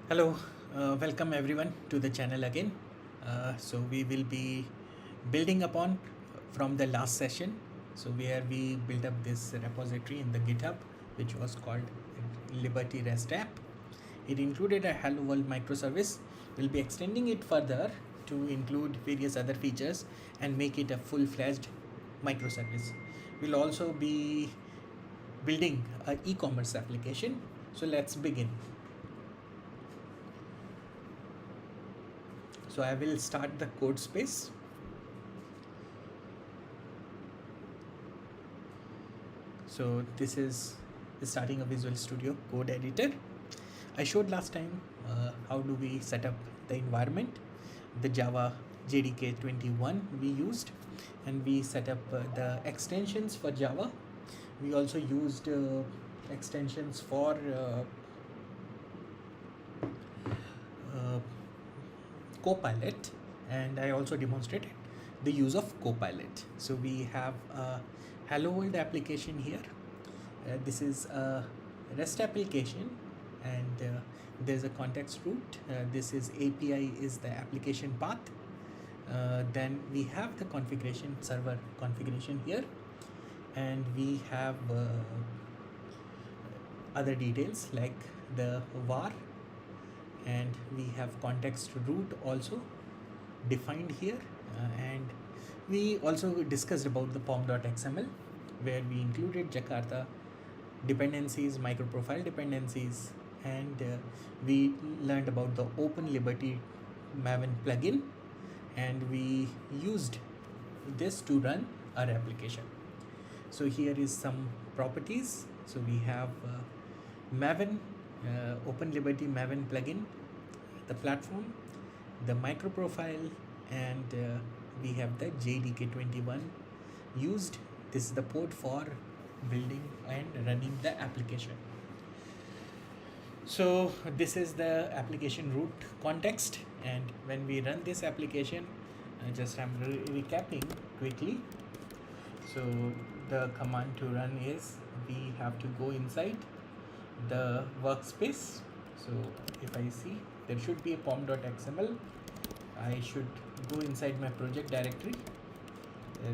Hello, welcome everyone to the channel again. So we will be building upon from the last session. So where we built up this repository in the GitHub, which was called Liberty REST app. It included a Hello World microservice. We'll be extending it further to include various other features and make it a full-fledged microservice. We'll also be building an e-commerce application. So let's begin. So I will start the code space. So this is starting a Visual Studio code editor. I showed last time how do we set up the environment. The Java JDK 21 we used, and we set up the extensions for Java. We also used extensions for Copilot, and I also demonstrated the use of Copilot. So we have a Hello World application here. This is a REST application, and there's a context root. This is API is the application path. Then we have the configuration, server configuration here, and we have other details like the var, and we have context root also defined here, and we also discussed about the pom.xml, where we included Jakarta dependencies, microprofile dependencies, and we learned about the Open Liberty Maven plugin, and we used this to run our application. So here is some properties. So we have Maven, Open Liberty Maven plugin, the platform, the microprofile, and we have the JDK 21 used. This is the port for building and running the application. So this is the application root context, and when we run this application, just I'm recapping quickly. So the command to run is we have to go inside the workspace. So if I see, there should be a pom.xml. I should go inside my project directory,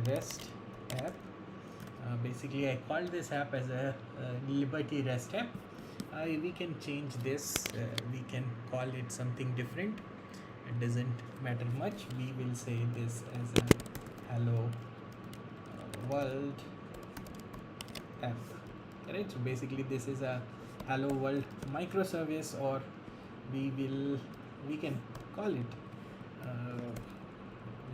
REST app. Basically I called this app as a Liberty REST app. We can change this, we can call it something different. It doesn't matter much. We will say this as a Hello World app. Right? So basically this is a Hello World microservice, or we can call it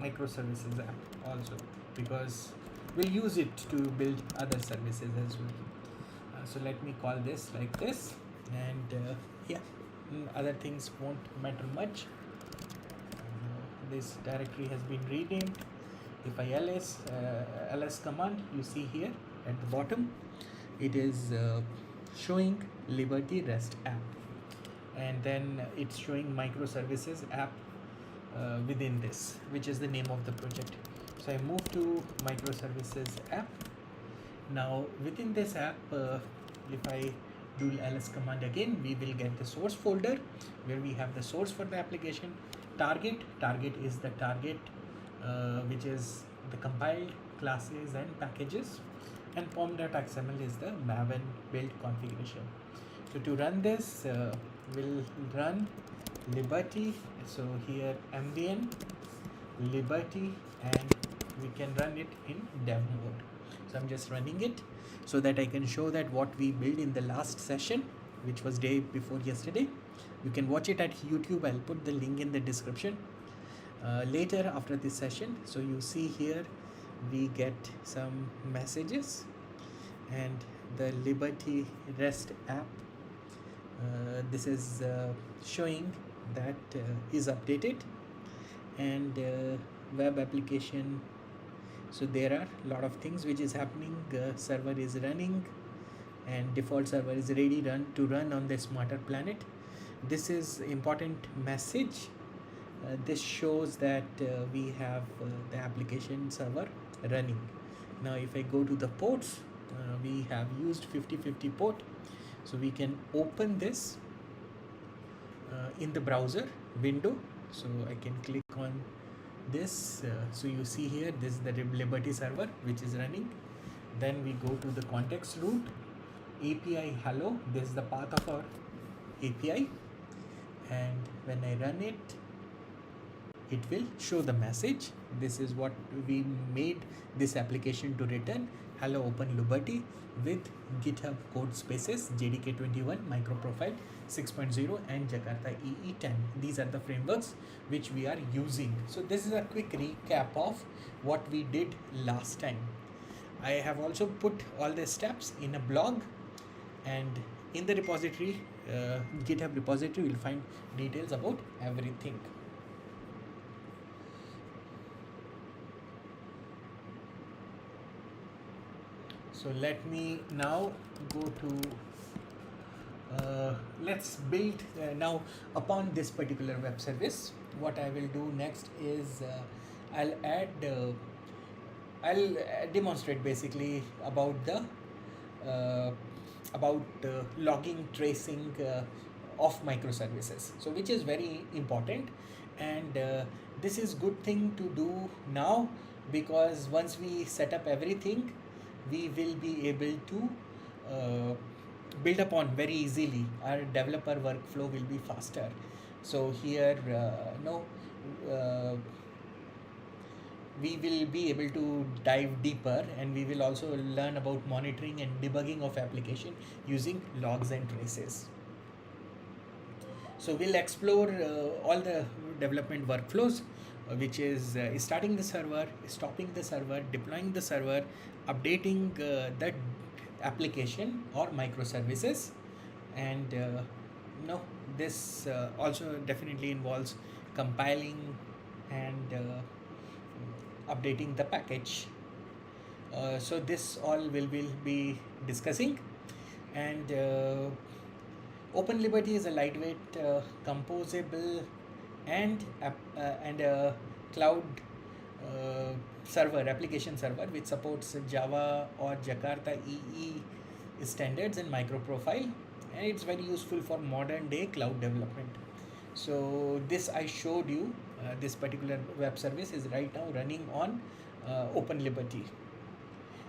Microservices app also, because we'll use it to build other services as well. So let me call this like this, and yeah, other things won't matter much. This directory has been renamed. If I ls command, you see here at the bottom, it is showing Liberty REST app, and then it's showing Microservices app within this, which is the name of the project. So I move to Microservices app. Now within this app, if I do ls command again, we will get the source folder where we have the source for the application. Target is the target, which is the compiled classes and packages, and pom.xml is the Maven build configuration. So to run this, we'll run Liberty. So here ambient Liberty, and we can run it in dev mode. So I'm just running it so that I can show that what we built in the last session, which was day before yesterday. You can watch it at YouTube. I'll put the link in the description later after this session. So you see here we get some messages, and the Liberty REST app, this is showing that is updated, and web application. So there are a lot of things which is happening. Server is running, and default server is ready to run on the smarter planet. This is important message. This shows that we have the application server running. Now if I go to the ports, we have used 5050 port, so we can open this in the browser window. So I can click on this. So you see here, this is the Liberty server which is running. Then we go to the context root, API hello. This is the path of our API, and when I run it, it will show the message. This is what we made this application to return: hello Open Liberty with GitHub Codespaces, JDK21, MicroProfile 6.0 and Jakarta EE 10. These are the frameworks which we are using. So this is a quick recap of what we did last time. I have also put all the steps in a blog, and in the repository, GitHub repository, you'll find details about everything. So let me now go to let's build now upon this particular web service. What I will do next is I'll demonstrate basically about the logging tracing of microservices, so which is very important, and this is good thing to do now, because once we set up everything, we will be able to build upon very easily. Our developer workflow will be faster. So here we will be able to dive deeper, and we will also learn about monitoring and debugging of application using logs and traces. So we'll explore all the development workflows, which is starting the server, stopping the server, deploying the server, updating that application or microservices, and this also definitely involves compiling and updating the package. So this all will be discussing. And Open Liberty is a lightweight, composable, and cloud server, application server, which supports Java or Jakarta EE standards and MicroProfile, and it's very useful for modern day cloud development. So this I showed you. This particular web service is right now running on Open Liberty,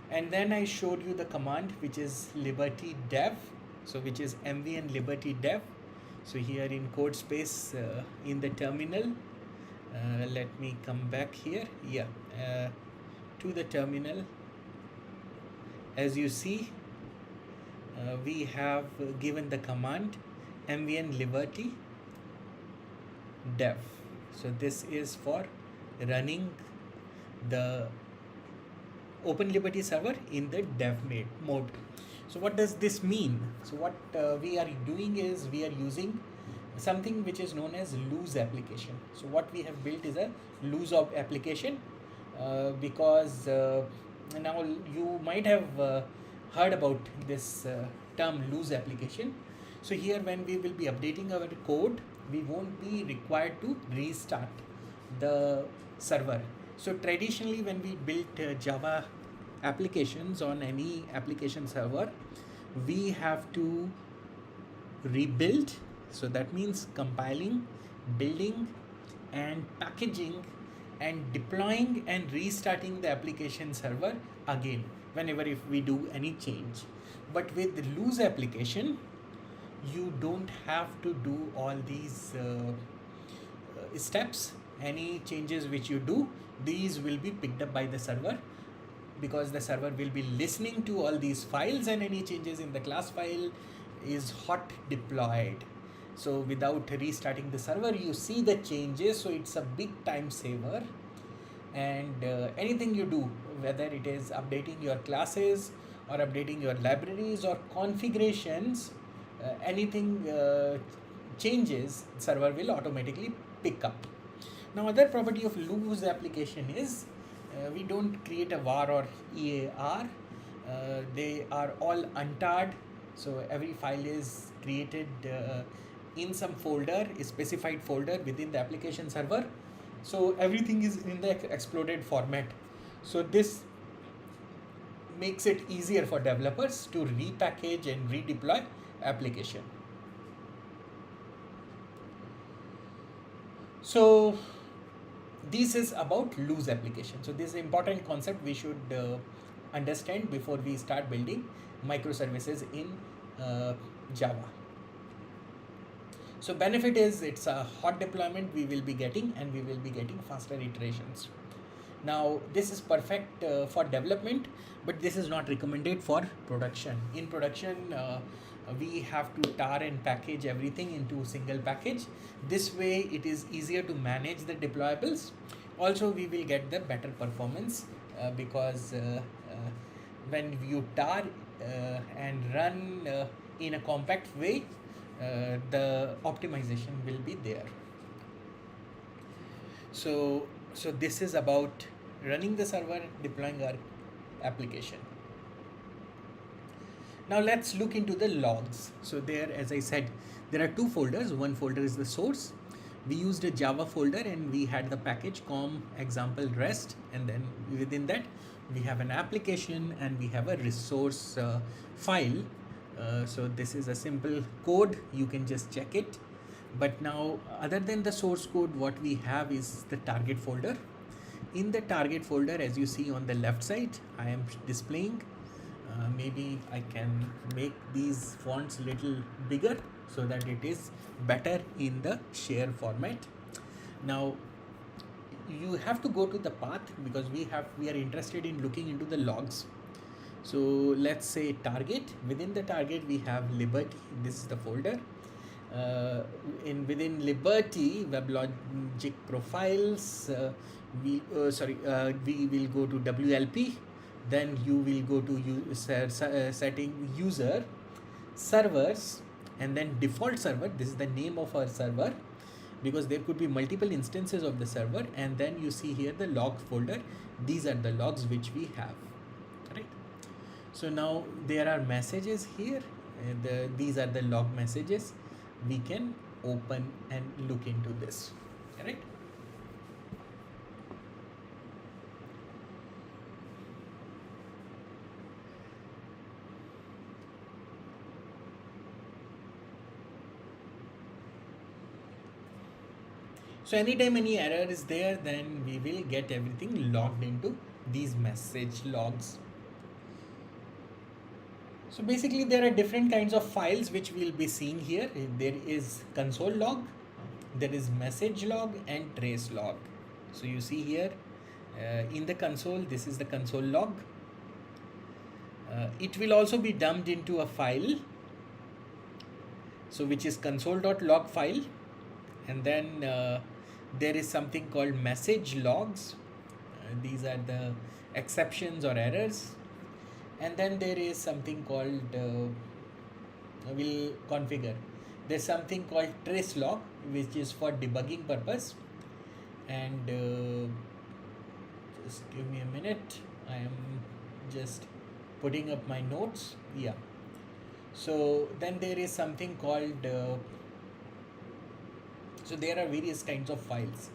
and then I showed you the command, which is liberty dev, so which is mvn liberty dev. So here in Codespace, in the terminal, let me come back here, to the terminal. As you see, we have given the command mvn liberty dev. So this is for running the Open Liberty server in the dev mode. So what does this mean? So what we are doing is we are using something which is known as loose application. So what we have built is a loose application, because now you might have heard about this term loose application. So here, when we will be updating our code, we won't be required to restart the server. So traditionally, when we built Java applications on any application server, we have to rebuild. So that means compiling, building, and packaging, and deploying and restarting the application server again whenever if we do any change. But with the loose application, you don't have to do all these steps. Any changes which you do, these will be picked up by the server, because the server will be listening to all these files, and any changes in the class file is hot deployed. So without restarting the server, you see the changes. So it's a big time saver. And anything you do, whether it is updating your classes or updating your libraries or configurations, anything changes, server will automatically pick up. Now, other property of loose application is we don't create a var or EAR. They are all untarred. So every file is created in some folder, a specified folder within the application server. So everything is in the exploded format. So this makes it easier for developers to repackage and redeploy application. So this is about loose application. So this is an important concept we should understand before we start building microservices in Java. So benefit is it's a hot deployment we will be getting, and we will be getting faster iterations. Now this is perfect for development, but this is not recommended for production. In production, we have to tar and package everything into single package. This way it is easier to manage the deployables. Also we will get the better performance because when you tar and run in a compact way, the optimization will be there. So this is about running the server, deploying our application. Now let's look into the logs. So there, as I said, there are two folders. One folder is the source. We used a Java folder and we had the package com example rest, and then within that we have an application and we have a resource file. So this is a simple code, you can just check it. But now other than the source code, what we have is the target folder. In the target folder, as you see on the left side, I am displaying, maybe I can make these fonts little bigger so that it is better in the share format. Now you have to go to the path because we are interested in looking into the logs. So let's say target. Within the target we have Liberty. This is the folder. Within Liberty WebLogic profiles, we will go to WLP. Then you will go to setting user servers, and then default server. This is the name of our server because there could be multiple instances of the server. And then you see here the log folder. These are the logs which we have, right? So now there are messages here, and these are the log messages. We can open and look into this, right? So anytime any error is there, then we will get everything logged into these message logs. So basically there are different kinds of files which we'll be seeing here. There is console log, there is message log, and trace log. So you see here in the console, this is the console log. It will also be dumped into a file, so which is console.log file. And then there is something called message logs. These are the exceptions or errors. And then there is something called we'll configure. There's something called trace log, which is for debugging purpose. And just give me a minute. I am just putting up my notes. Yeah. So then there is something called so there are various kinds of files.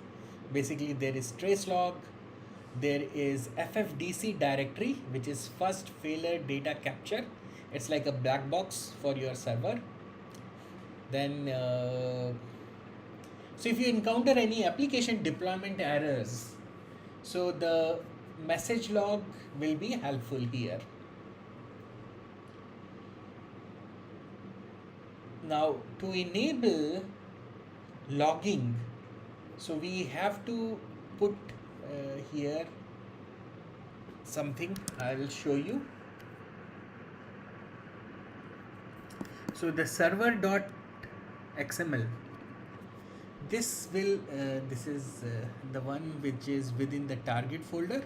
Basically there is trace log, there is FFDC directory, which is first failure data capture. It's like a black box for your server. Then so if you encounter any application deployment errors, so the message log will be helpful here. Now to enable logging, so we have to put here something. I will show you. So the server.xml, this will this is the one which is within the target folder,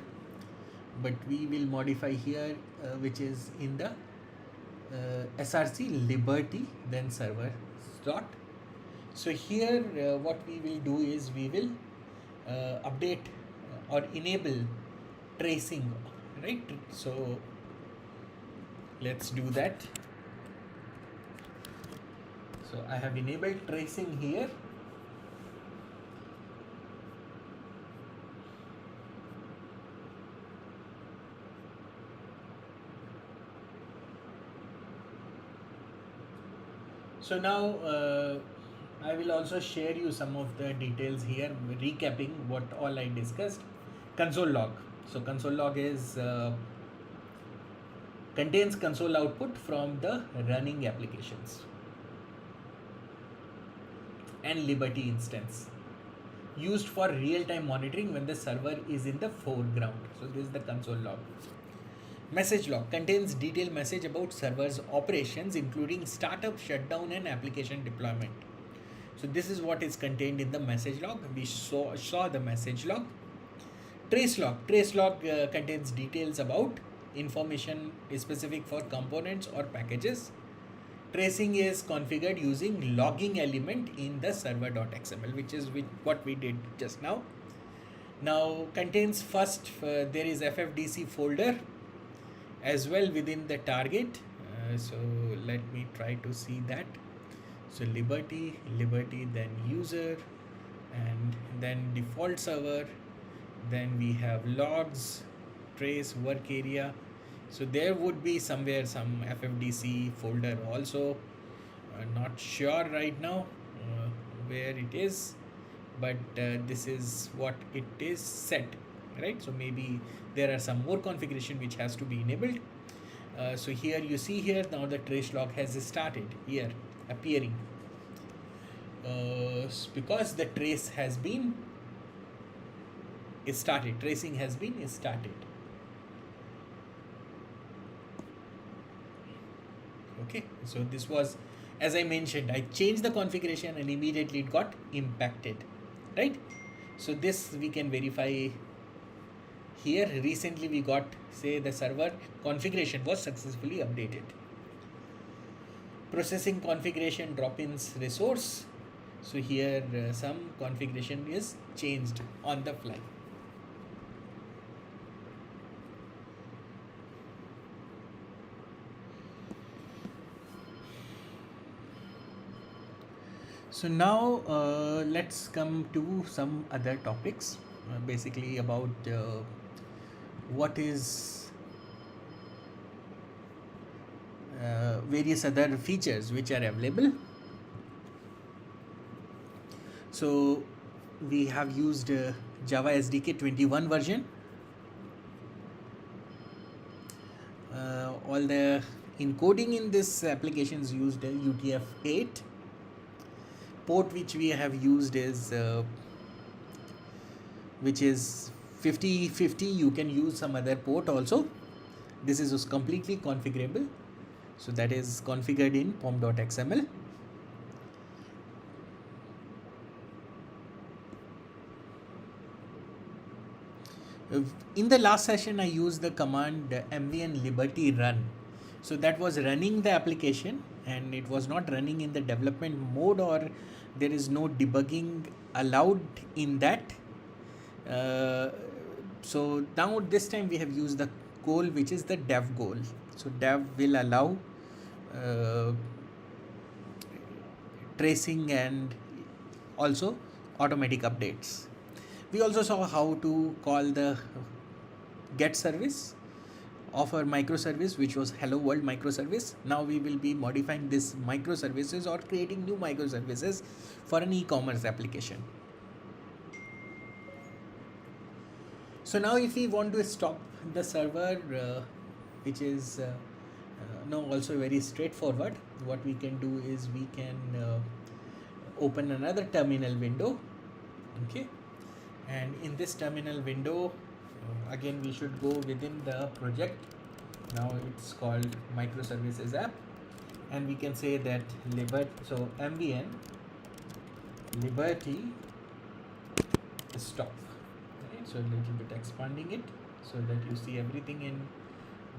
but we will modify here which is in the src liberty, then server dot. So here what we will do is we will update or enable tracing, right? So let's do that. So I have enabled tracing here. So now I will also share you some of the details here, recapping what all I discussed. Console log. So console log is contains console output from the running applications. And Liberty instance, used for real-time monitoring when the server is in the foreground. So this is the console log. Message log contains detailed message about server's operations, including startup, shutdown, and application deployment. So this is what is contained in the message log. We saw the message log. Trace log. Trace log contains details about information specific for components or packages. Tracing is configured using logging element in the server.xml, which is what we did just now. Now contains first there is FFDC folder as well within the target. So let me try to see that. So Liberty, then user, and then default server. Then we have logs, trace, work area. So there would be somewhere some FFDC folder also. Not sure right now where it is, but this is what it is set, right? So maybe there are some more configuration which has to be enabled. So here you see here now the trace log has started here appearing because the trace has been started, tracing has been started. Okay, so this was, as I mentioned, I changed the configuration and immediately it got impacted, right? So this we can verify here. Recently we got, say, the server configuration was successfully updated. Processing configuration drop-ins resource. So here some configuration is changed on the fly. So now let's come to some other topics, basically about what is various other features which are available. So we have used Java SDK 21 version. All the encoding in this applications used UTF-8. Port which we have used is which is 5050. You can use some other port also. This is completely configurable, so that is configured in pom.xml. In the last session I used the command mvn liberty run. So that was running the application and it was not running in the development mode, or there is no debugging allowed in that. So now this time we have used the goal, which is the dev goal. So dev will allow tracing and also automatic updates. We also saw how to call the get service of our microservice, which was hello world microservice. Now we will be modifying this microservices or creating new microservices for an e-commerce application. So now if we want to stop the server, which is now also very straightforward, what we can do is we can open another terminal window. Okay, and in this terminal window again we should go within the project. Now it's called microservices app, and we can say that so mvn liberty stop. Right? So a little bit expanding it so that you see everything in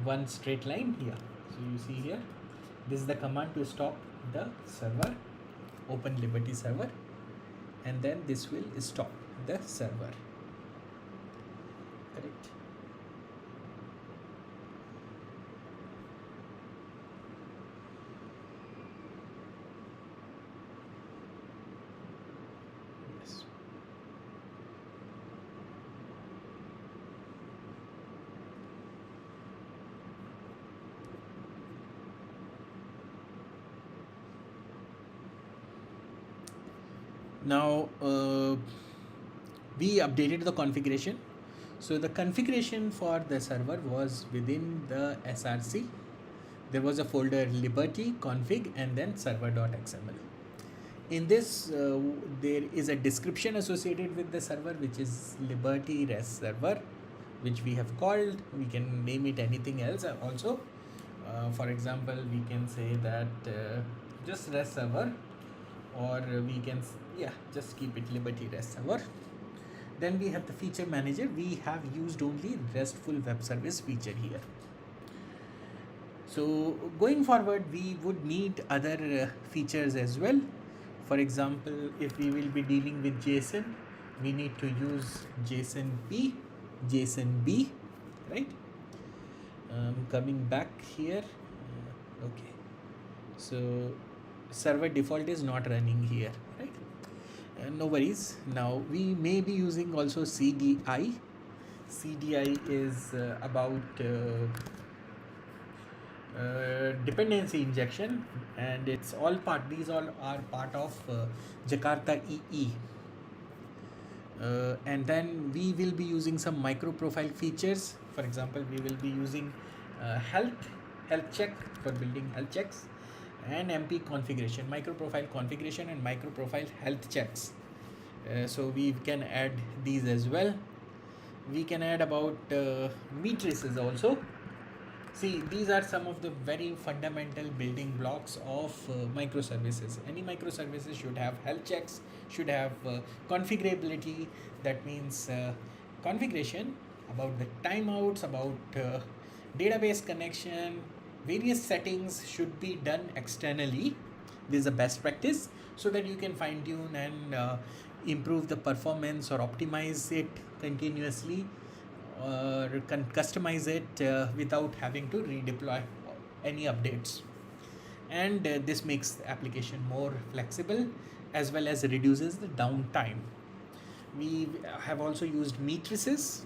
one straight line here. So you see here, this is the command to stop the server. Open liberty server, and then this will stop the server. Correct. Yes. Now we updated the configuration. So the configuration for the server was within the src. There was a folder liberty config and then server.xml. In this there is a description associated with the server, which is liberty rest server, which we have called. We can name it anything else also. For example, we can say that just rest server, or we can just keep it liberty rest server. Then we have the feature manager. We have used only RESTful web service feature here. So going forward, we would need other features as well. For example, if we will be dealing with JSON, we need to use JSON P, JSON B, right? Coming back here, okay. So server default is not running here, right? No worries. Now we may be using also CDI. CDI is about dependency injection, and it's all part. These all are part of Jakarta EE. And then we will be using some microprofile features. For example, we will be using health check for building health checks, and MP configuration, microprofile configuration and microprofile health checks. So we can add these as well. We can add about matrices also. See, these are some of the very fundamental building blocks of microservices. Any microservices should have health checks, should have configurability. That means configuration about the timeouts, about database connection, various settings should be done externally. This is a best practice, so that you can fine tune and improve the performance or optimize it continuously, or customize it without having to redeploy any updates. And this makes the application more flexible as well as reduces the downtime. We have also used matrices.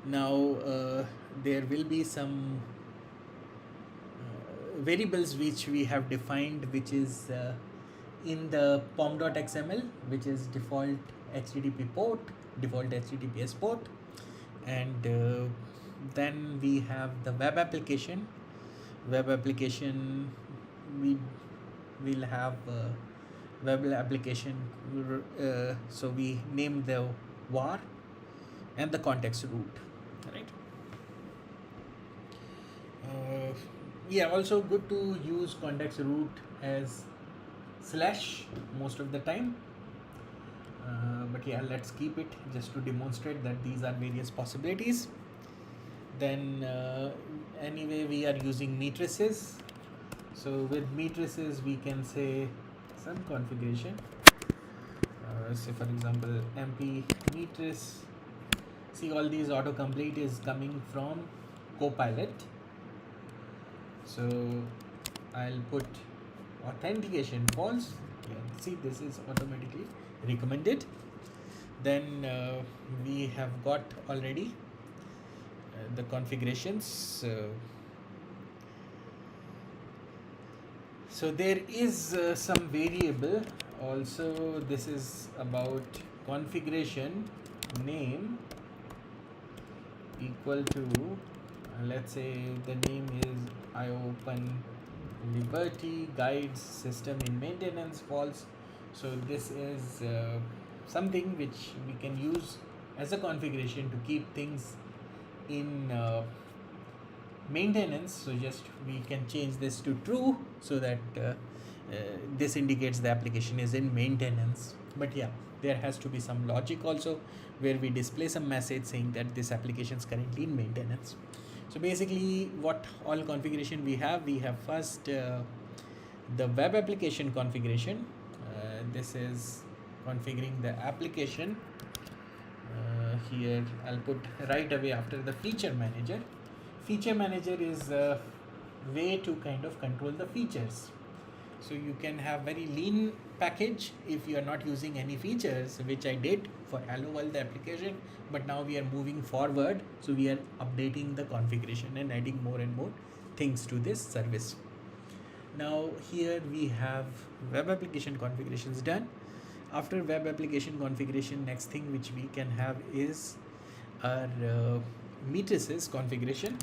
Now there will be some variables which we have defined, which is in the pom.xml, which is default HTTP port, default HTTPS port. And then we have the web application. We will have web application, so we name the var and the context root, right? Also good to use context root as slash most of the time, but let's keep it just to demonstrate that these are various possibilities. Then anyway, we are using matrices. So with matrices we can say some configuration, say for example MP matrix. See, all these autocomplete is coming from Copilot. So I'll put authentication false. See, this is automatically recommended. Then we have got already the configurations. So there is some variable also. This is about configuration name equal to, let's say the name is I open Liberty guides system in maintenance false. So this is something which we can use as a configuration to keep things in maintenance. So just we can change this to true, so that this indicates the application is in maintenance. But there has to be some logic also, where we display some message saying that this application is currently in maintenance. So basically what all configuration we have first the web application configuration. This is configuring the application. Here I'll put right away after the feature manager. Feature manager is a way to kind of control the features. So you can have very lean package if you are not using any features, which I did for Hello World application, but now we are moving forward. So we are updating the configuration and adding more and more things to this service. Now here we have web application configurations done. After web application configuration, next thing which we can have is our matrices configuration,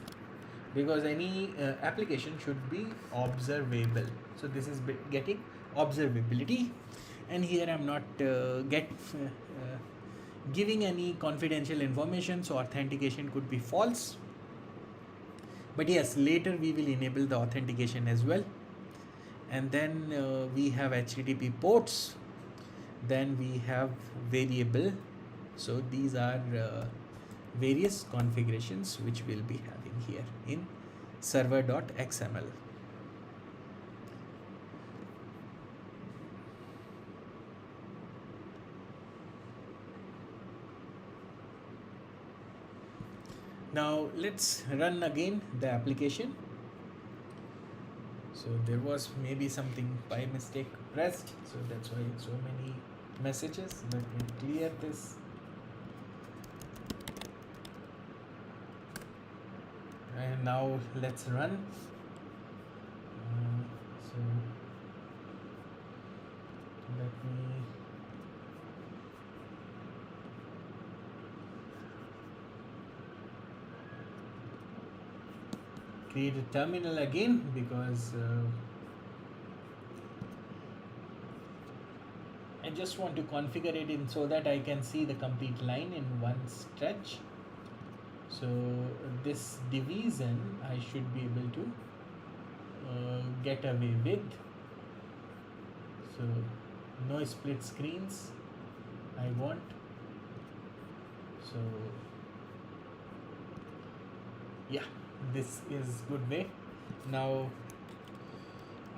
because any application should be observable. So this is getting observability, and here I'm not giving any confidential information, so authentication could be false. But yes, later we will enable the authentication as well. And then we have HTTP ports, then we have variable. So these are various configurations which we'll be having here in server.xml. Now let's run again the application. So there was maybe something by mistake pressed, so that's why so many messages, but we'll clear this. And now let's run. So let me create a terminal again, because I just want to configure it in so that I can see the complete line in one stretch. So this division I should be able to get away with. So no split screens I want. So yeah, this is good way. Now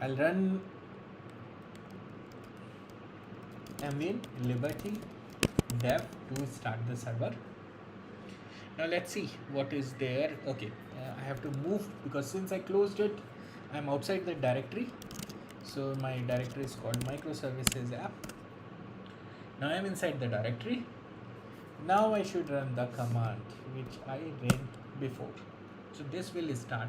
I'll run mvn liberty dev to start the server. Now let's see what is there. Okay, I have to move, because since I closed it, I'm outside the directory. So my directory is called Microservices app. Now I'm inside the directory. Now I should run the command which I ran before. So this will start.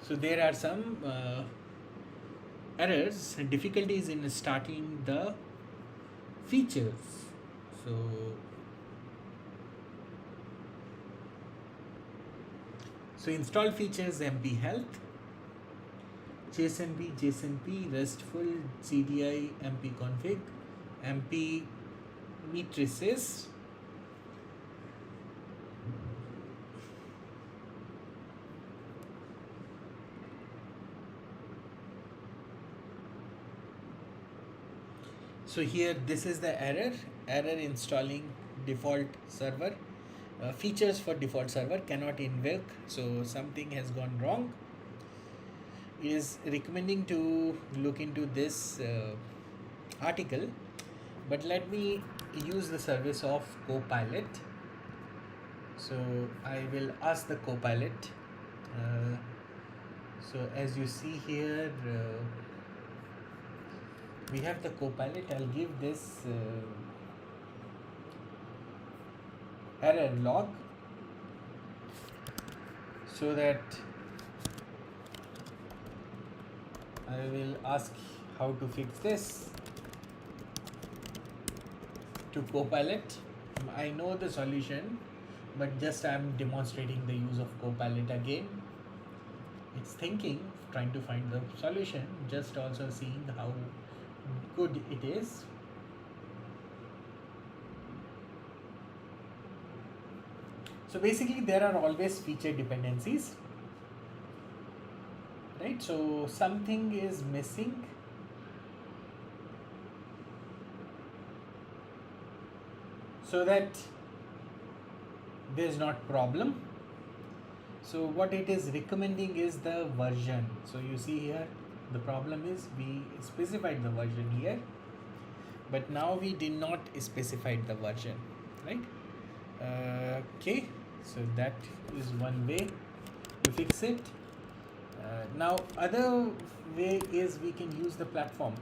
So there are some errors and difficulties in starting the features. So install features MP health, JSONB, JSONP, RESTful, CDI, MP config, MP matrices. So here this is the error installing default server. Features for default server cannot invoke, so something has gone wrong. It is recommending to look into this article, but let me use the service of Copilot. So I will ask the Copilot. So as you see here, we have the Copilot. I'll give this error log so that I will ask how to fix this to Copilot. I know the solution, but just I'm demonstrating the use of Copilot again. It's thinking, trying to find the solution, just also seeing how good it is. So basically there are always feature dependencies, right? So something is missing. So that there's not problem. So what it is recommending is the version. So you see here, the problem is we specified the version here, but now we did not specify the version, right? Okay, so that is one way to fix it. Now other way is we can use the platform,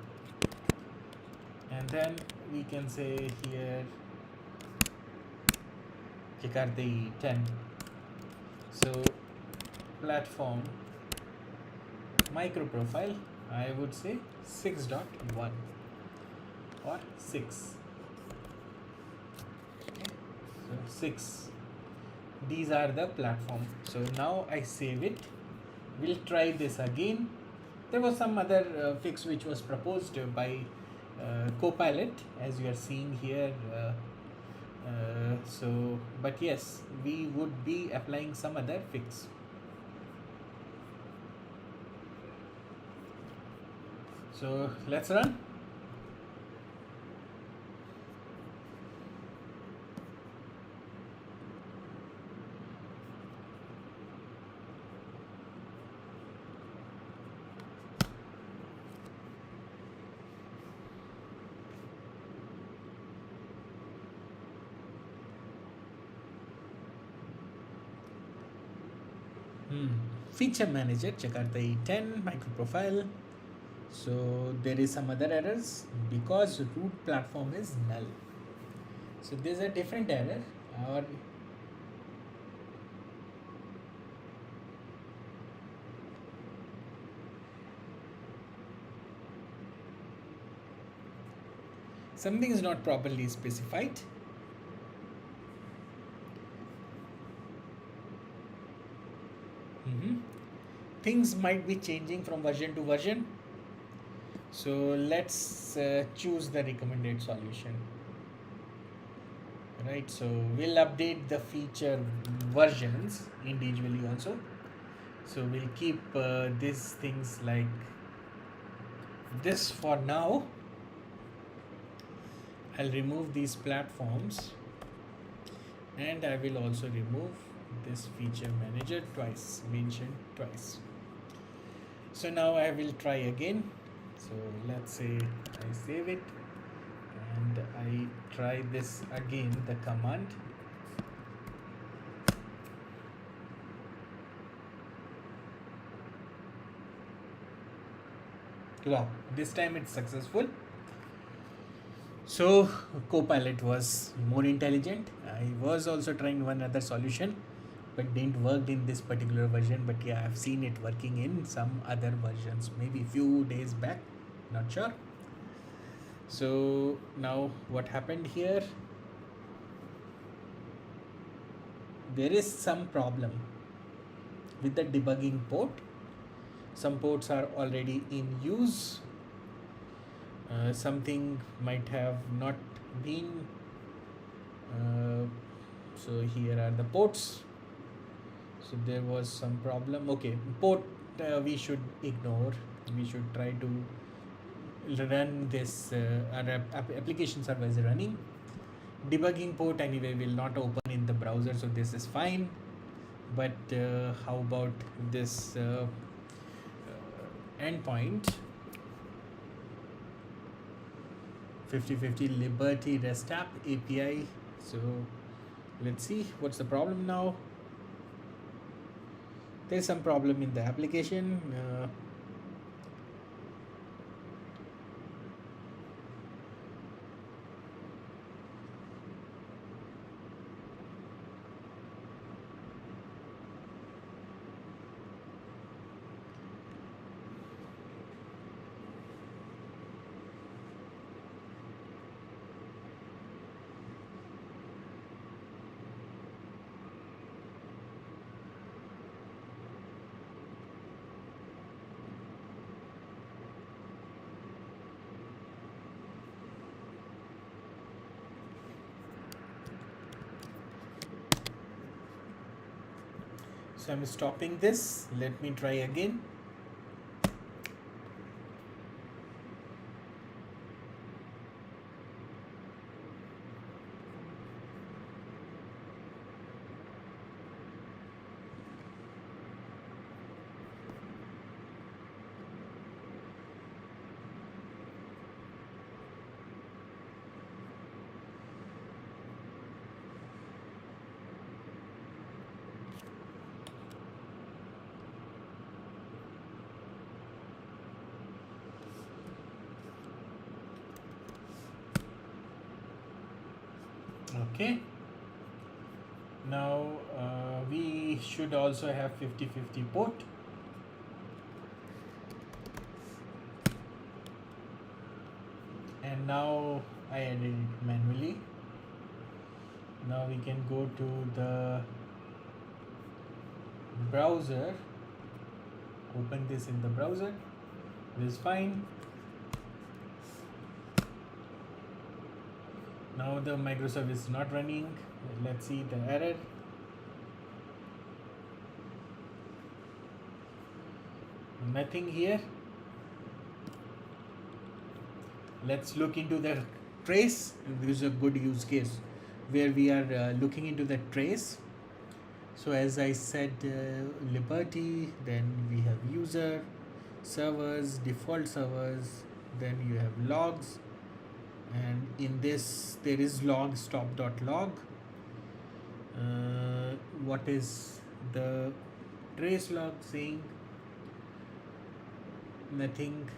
and then we can say here Jakarta EE 10. So platform microprofile, I would say 6.1 or 6. Okay. So 6. These are the platform. So now I save it. We'll try this again. There was some other fix which was proposed by Copilot, as you are seeing here. But yes, we would be applying some other fix. So let's run. Feature manager, Jakarta E10, microprofile. So there is some other errors because root platform is null. So there's a different error, or something is not properly specified. Things might be changing from version to version. So let's choose the recommended solution. Right, so we'll update the feature versions individually also. So we'll keep these things like this for now. I'll remove these platforms, and I will also remove this feature manager twice, mentioned twice. So now I will try again. So let's say I save it and I try this again, the command. Wow, this time it's successful. So Copilot was more intelligent. I was also trying one other solution, but didn't work in this particular version. But yeah, I've seen it working in some other versions, maybe a few days back, not sure. So now what happened here? There is some problem with the debugging port. Some ports are already in use. Something might have not been. So here are the ports. So there was some problem. Okay, port we should ignore. We should try to run this. Our application server is running. Debugging port anyway will not open in the browser, so this is fine. But how about this endpoint? 5050 Liberty REST app API. So let's see what's the problem now. There's some problem in the application. So I'm stopping this. Let me try again. Okay, now we should also have 50/50 port. And now I added it manually. Now we can go to the browser, open this in the browser. This is fine. Now the microservice is not running. Let's see the error. Nothing here. Let's look into the trace. This is a good use case where we are looking into the trace. So as I said, Liberty, then we have user, servers, default servers, then you have logs, and in this there is log stop.log. What is the trace log saying? Nothing.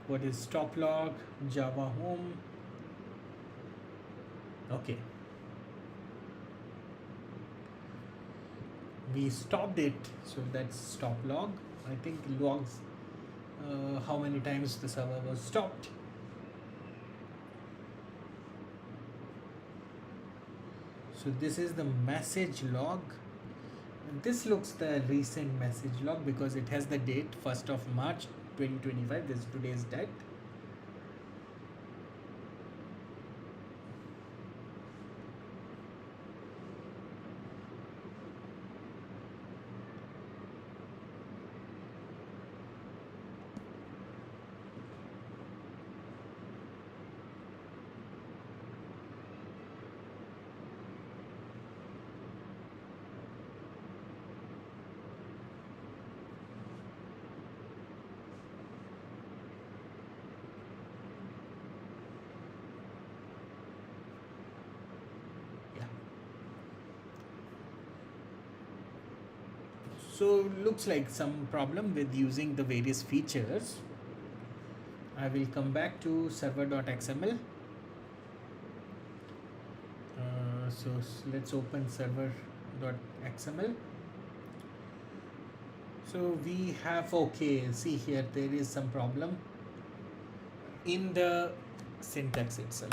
What is stop log? Java home. Okay. We stopped it, so that's stop log. I think logs how many times the server was stopped. So this is the message log. This looks the recent message log because it has the date 1st of March 2025. This is today's date. So looks like some problem with using the various features. I will come back to server.xml. So let's open server.xml. So we have, okay, see here there is some problem in the syntax itself.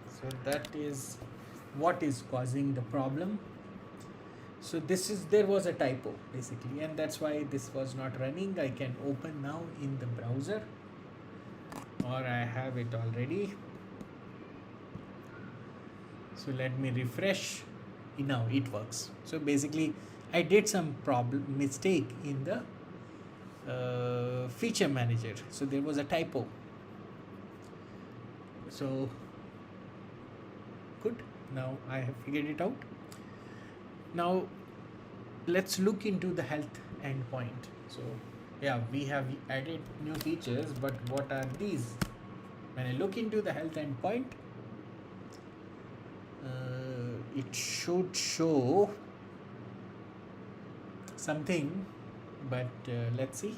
So that is what is causing the problem. So there was a typo basically, and that's why this was not running. I can open now in the browser, or I have it already. So let me refresh. Now it works. So basically I did some mistake in the feature manager. So there was a typo. So good. Now I have figured it out. Now let's look into the health endpoint. So yeah, we have added new features, but what are these? When I look into the health endpoint, it should show something, but let's see.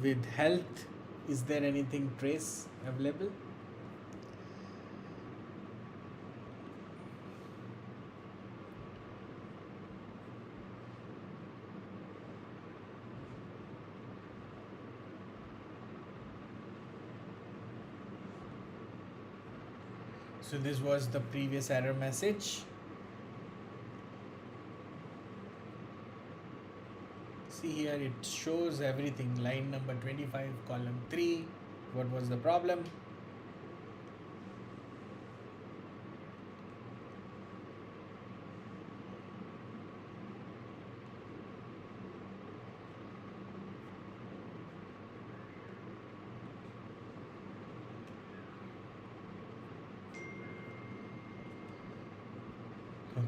With health, is there anything trace available? So this was the previous error message. See here, it shows everything. Line number 25, column 3. What was the problem?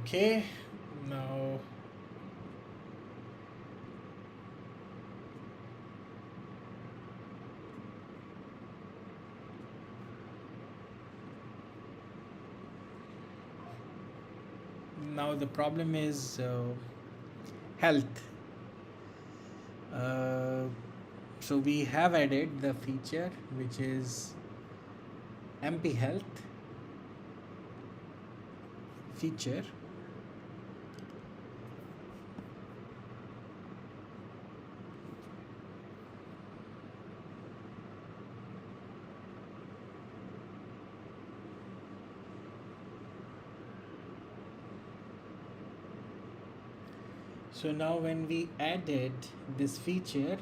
Okay, now Now the problem is health. So we have added the feature which is MP health feature. So now when we added this feature,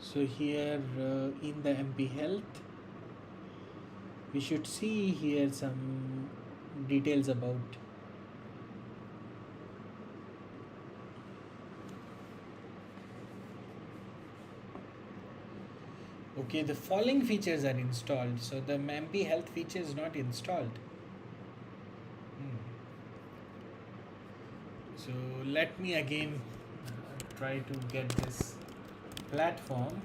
so here in the MP health, we should see here some details about okay, the following features are installed. So the MP health feature is not installed. So let me again try to get this platform.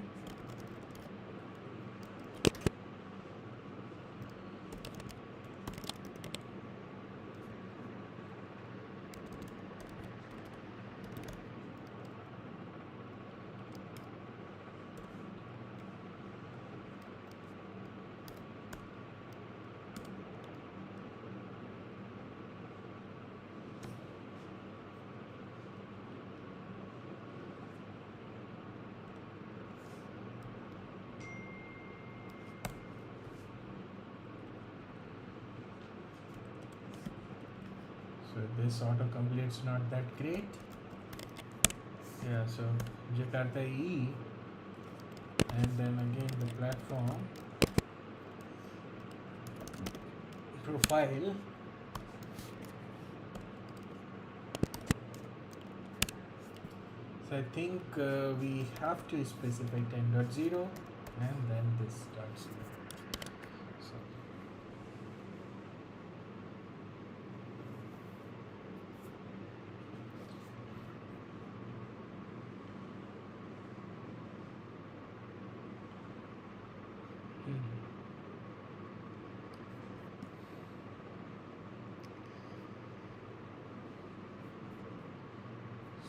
So this autocomplete's not that great. Yeah, so Jakarta EE, and then again the platform profile. So I think we have to specify 10.0 and then this .0. So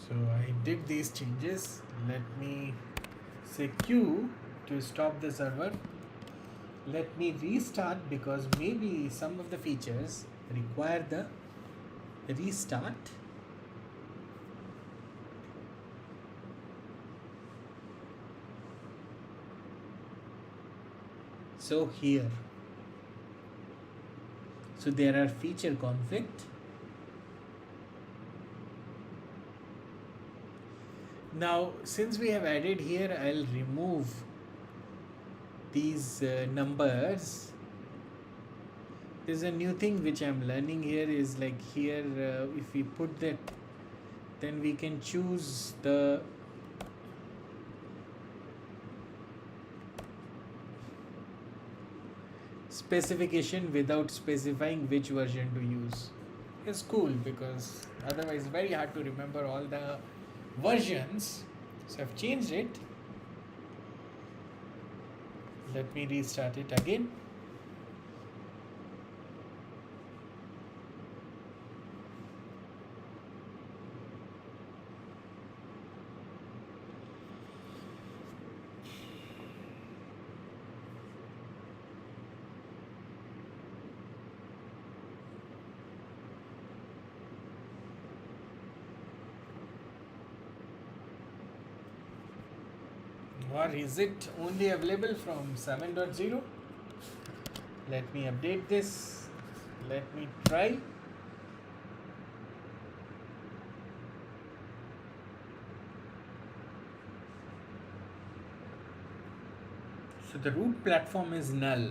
So I did these changes. Let me say Q to stop the server. Let me restart because maybe some of the features require the restart. So here, so there are feature conflict. Now since we have added here, I'll remove these numbers. There's a new thing which I'm learning here is like here if we put that, then we can choose the specification without specifying which version to use. It's cool because otherwise very hard to remember all the versions. So I've changed it. Let me restart it again. Or is it only available from 7.0? Let me update this. Let me try. So the root platform is null.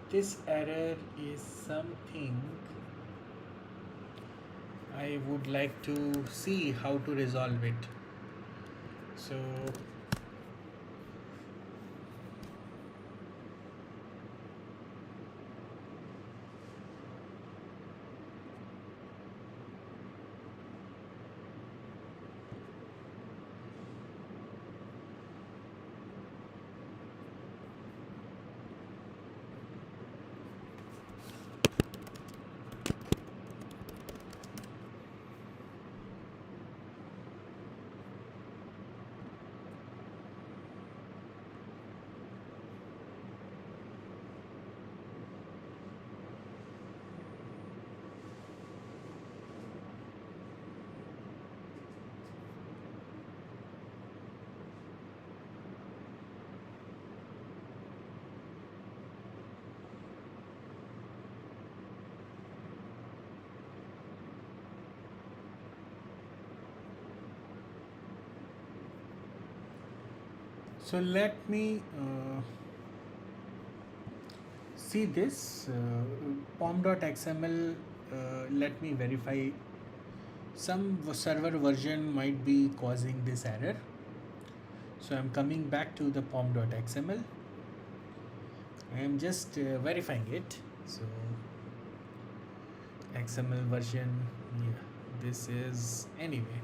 This error is something I would like to see how to resolve it. So So let me see this pom.xml. Let me verify. Some server version might be causing this error. So I'm coming back to the pom.xml. I am just verifying it. So XML version, yeah, this is anyway.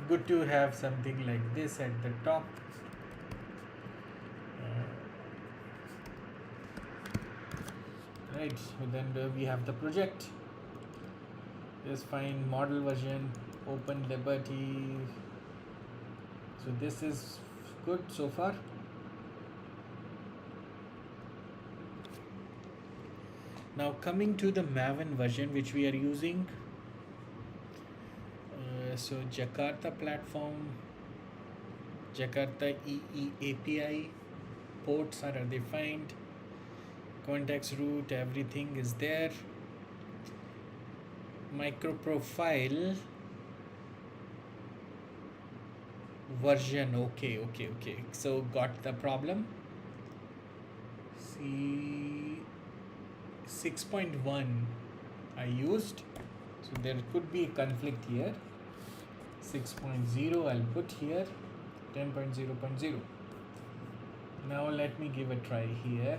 Good to have something like this at the top. Right, then we have the project. Just find model version, open liberty. So this is good so far. Now coming to the Maven version which we are using. So Jakarta platform, Jakarta EE API, ports are defined, context root, everything is there. MicroProfile version, okay. So got the problem. See, 6.1 I used, so there could be a conflict here. 6.0 I'll put here, 10.0.0. Now let me give a try here.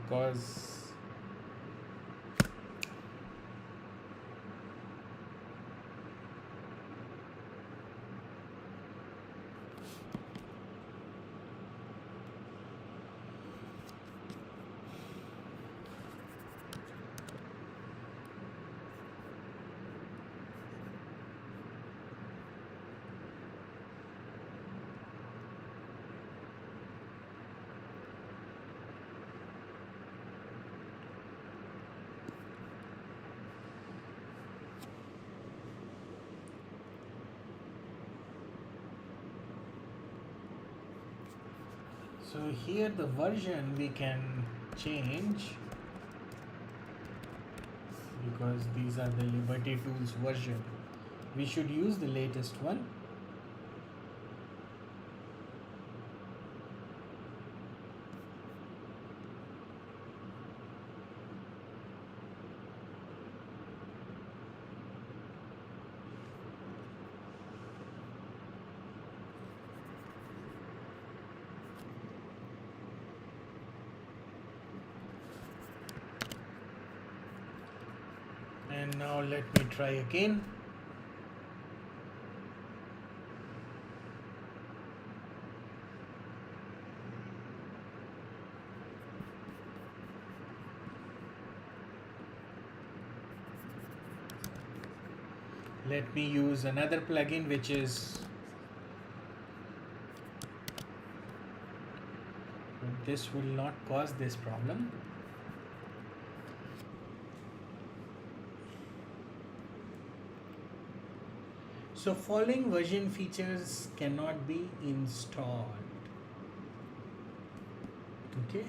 Because so here the version we can change because these are the Liberty Tools version. We should use the latest one. And now let me try again. Let me use another plugin which is this will not cause this problem. So following version features cannot be installed. Okay.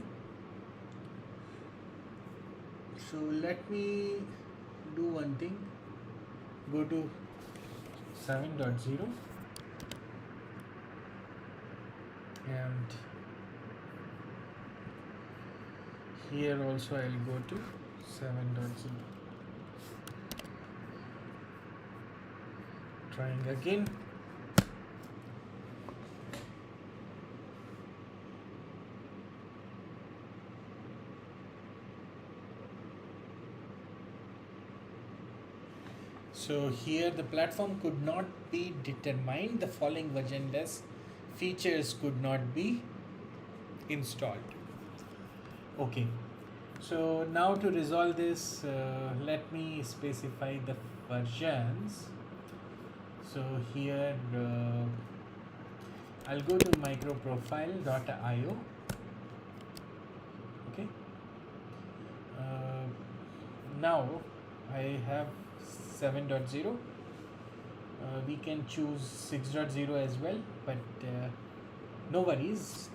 So let me do one thing. Go to 7.0 and here also I'll go to 7.0. Trying again. So here the platform could not be determined. The following versionless features could not be installed. Okay. So now to resolve this, let me specify the versions. So here I'll go to microprofile.io. Okay. Now I have 7.0. We can choose 6.0 as well, but no worries.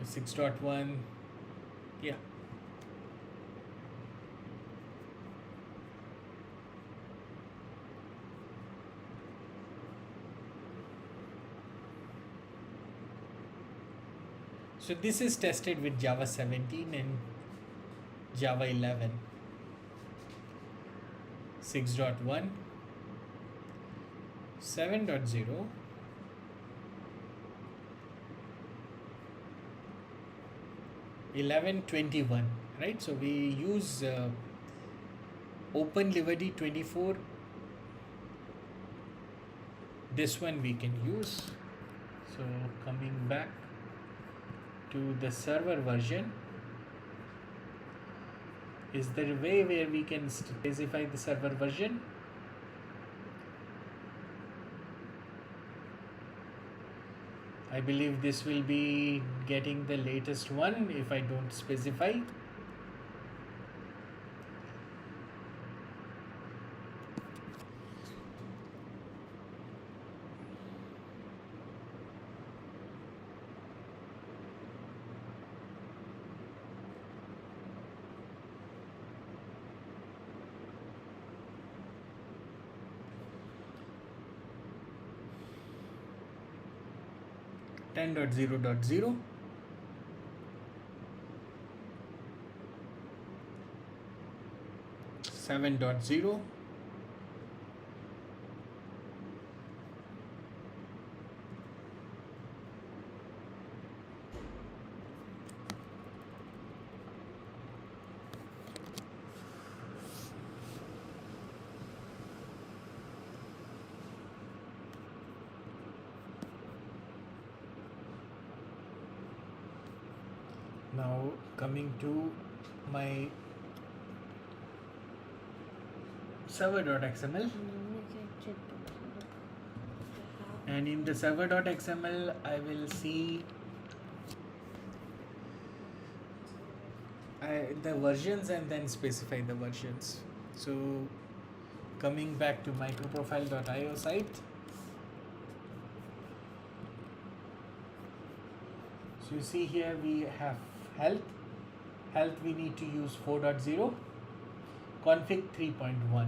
Six 6.1 Yeah. So this is tested with Java 17 and Java 11, 6.1, 7.0, 11.21, right? So we use Open Liberty 24. This one we can use. So coming back to the server version, is there a way where we can specify the server version? I believe this will be getting the latest one if I don't specify. Ten dot 0.0. Seven dot 0. Now coming to my server.xml, and in the server.xml I will see the versions and then specify the versions. So coming back to microprofile.io site, so you see here we have health we need to use 4.0, config 3.1.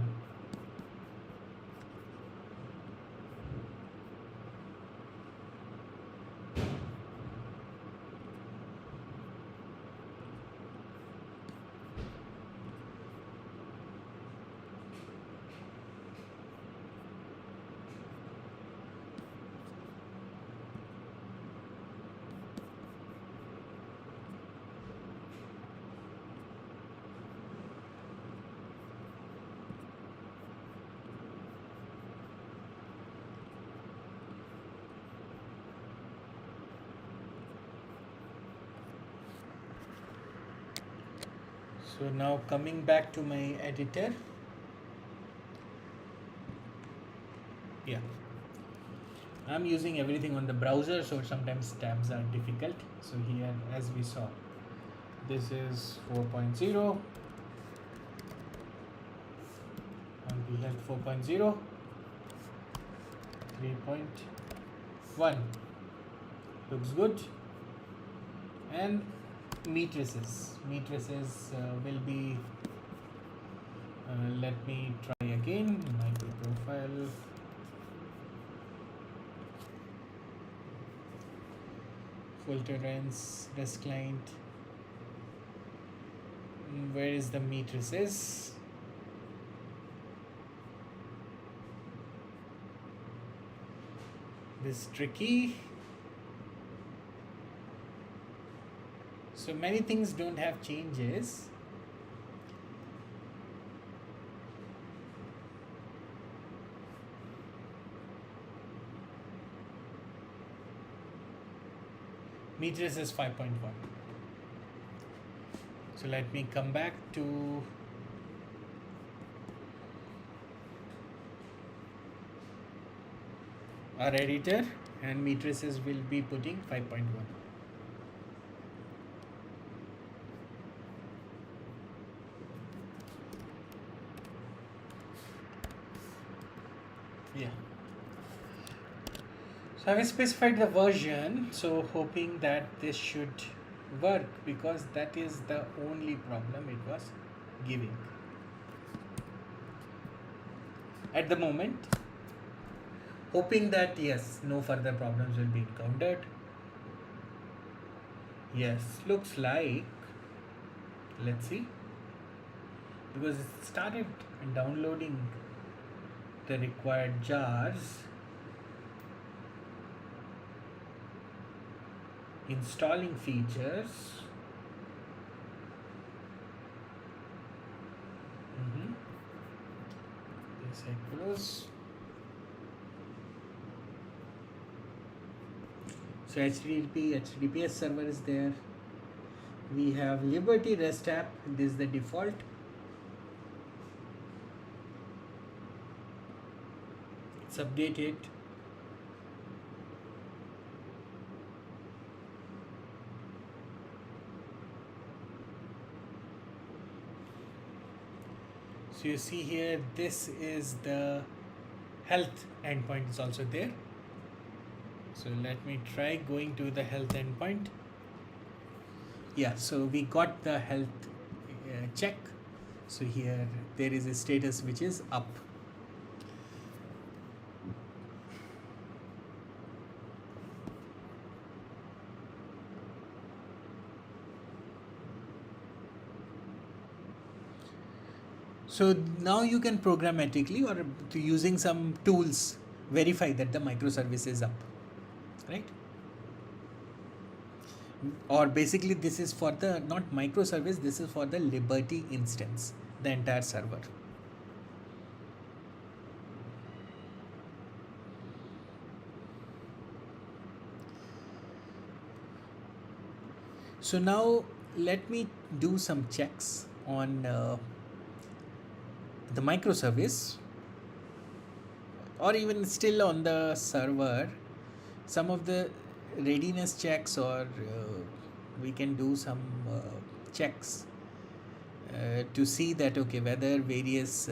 So now coming back to my editor, yeah, I'm using everything on the browser, so sometimes tabs are difficult. So here, as we saw, this is 4.0, and we have 4.0, 3.1, looks good, and matrices will be, let me try again, microprofile, filter ends, REST client, where is the matrices? This is tricky. So many things don't have changes. Meters is 5.1. So let me come back to our editor, and matrices will be putting 5.1. Yeah. So I've specified the version, so hoping that this should work because that is the only problem it was giving at the moment, hoping that yes, no further problems will be encountered. Yes, looks like, let's see, because it started downloading the required jars, installing features. This I close. So HTTPS server is there. We have Liberty REST app. This is the default. It's updated. So you see here, this is the health endpoint is also there. So let me try going to the health endpoint. Yeah, so we got the health check. So here there is a status which is up. So now you can programmatically or using some tools verify that the microservice is up, right? Or basically this is for the not microservice, this is for the Liberty instance, the entire server. So now let me do some checks on the microservice, or even still on the server, some of the readiness checks, or we can do some checks to see that okay, whether various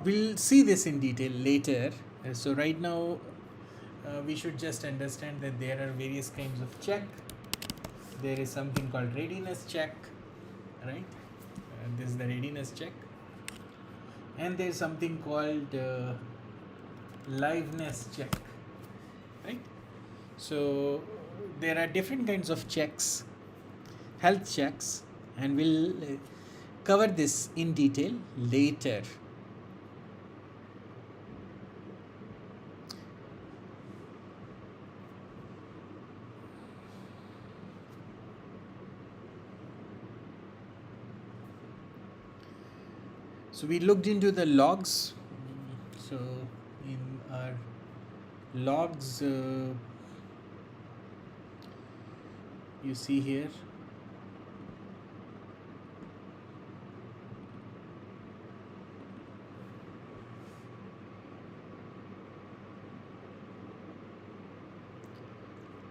we'll see this in detail later. So right now we should just understand that there are various kinds of check. There is something called readiness check, right? This is the readiness check, and there is something called liveness check, right? So there are different kinds of checks, health checks, and we'll cover this in detail later. So we looked into the logs. So in our logs, you see here,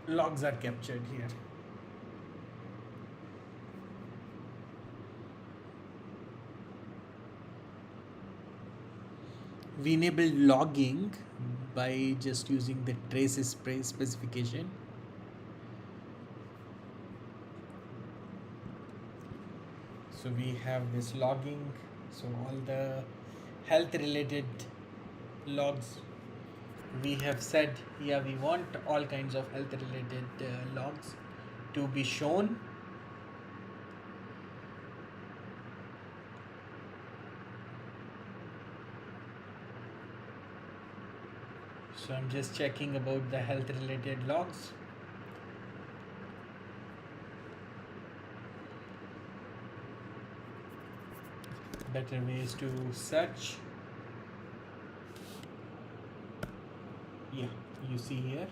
logs are captured here. We enabled logging by just using the traces specification. So we have this logging, so all the health related logs we have said, yeah, we want all kinds of health related logs to be shown. So I'm just checking about the health related logs. Better ways to search. Yeah, you see here.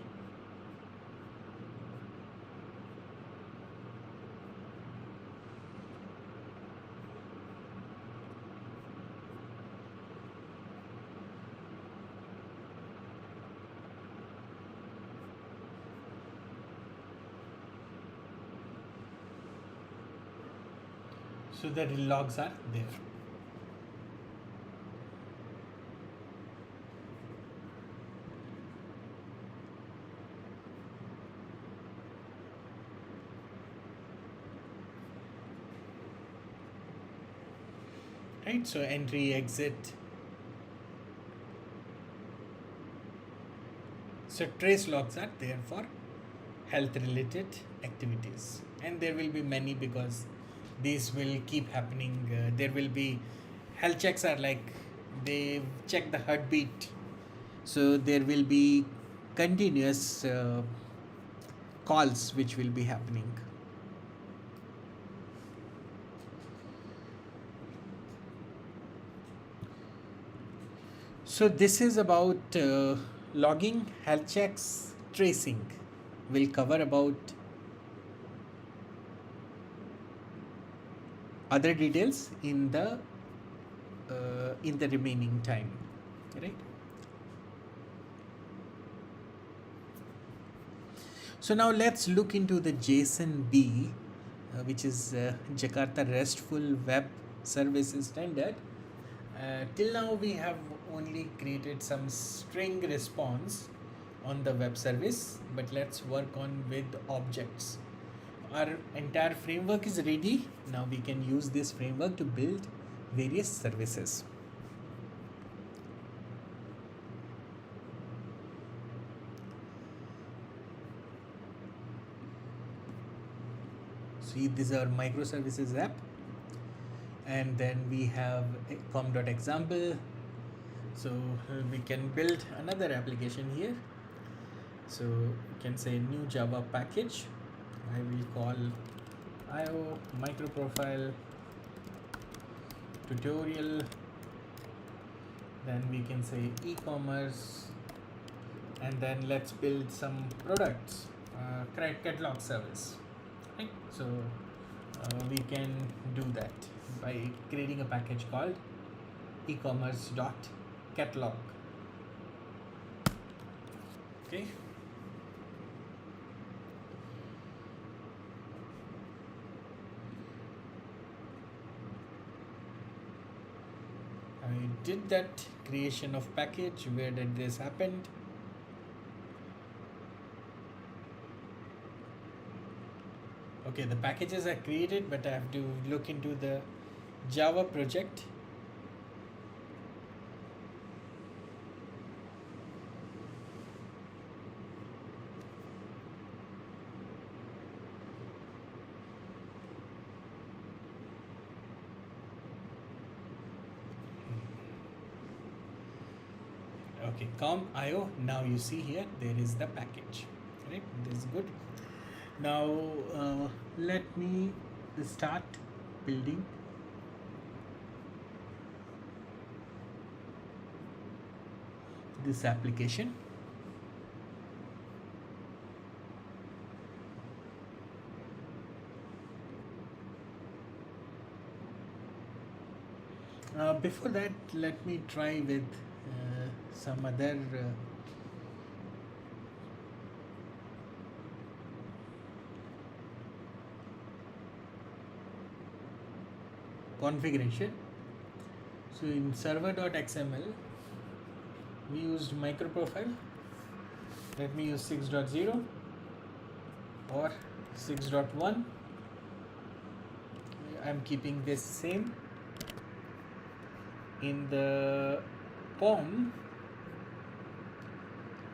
So the logs are there. Right, so entry, exit. So trace logs are there for health related activities, and there will be many because these will keep happening. There will be health checks are like they check the heartbeat, so there will be continuous calls which will be happening. So this is about logging, health checks, tracing. We'll cover about other details in the remaining time, right? So now let's look into the JSON-B, which is Jakarta RESTful Web Services Standard. Till now we have only created some string response on the web service, but let's work on with objects. Our entire framework is ready. Now we can use this framework to build various services. See, this is our microservices app, and then we have a com.example. So we can build another application here. So you can say new Java package. I will call IO MicroProfile tutorial. Then we can say e-commerce, and then let's build some products, catalog service. Right? So we can do that by creating a package called e-commerce.catalog. Okay. I did that creation of package. Where did this happen? Okay, the packages are created, but I have to look into the Java project. Okay, com.io. Now you see here there is the package. Right, this is good. Now let me start building this application. Before that, let me try with some other configuration. So in server.xml we used microprofile. Let me use 6.0 or 6.1. I'm keeping this same. In the POM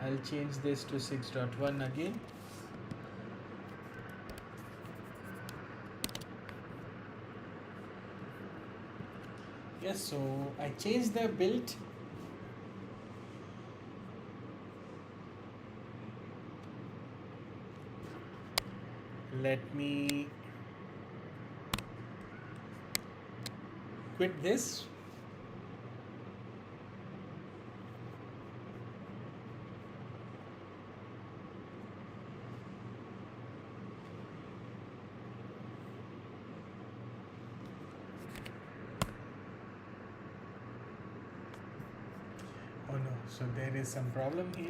I'll change this to 6.1 again. Yes, so I changed the build. Let me quit this. Oh no, so there is some problem here.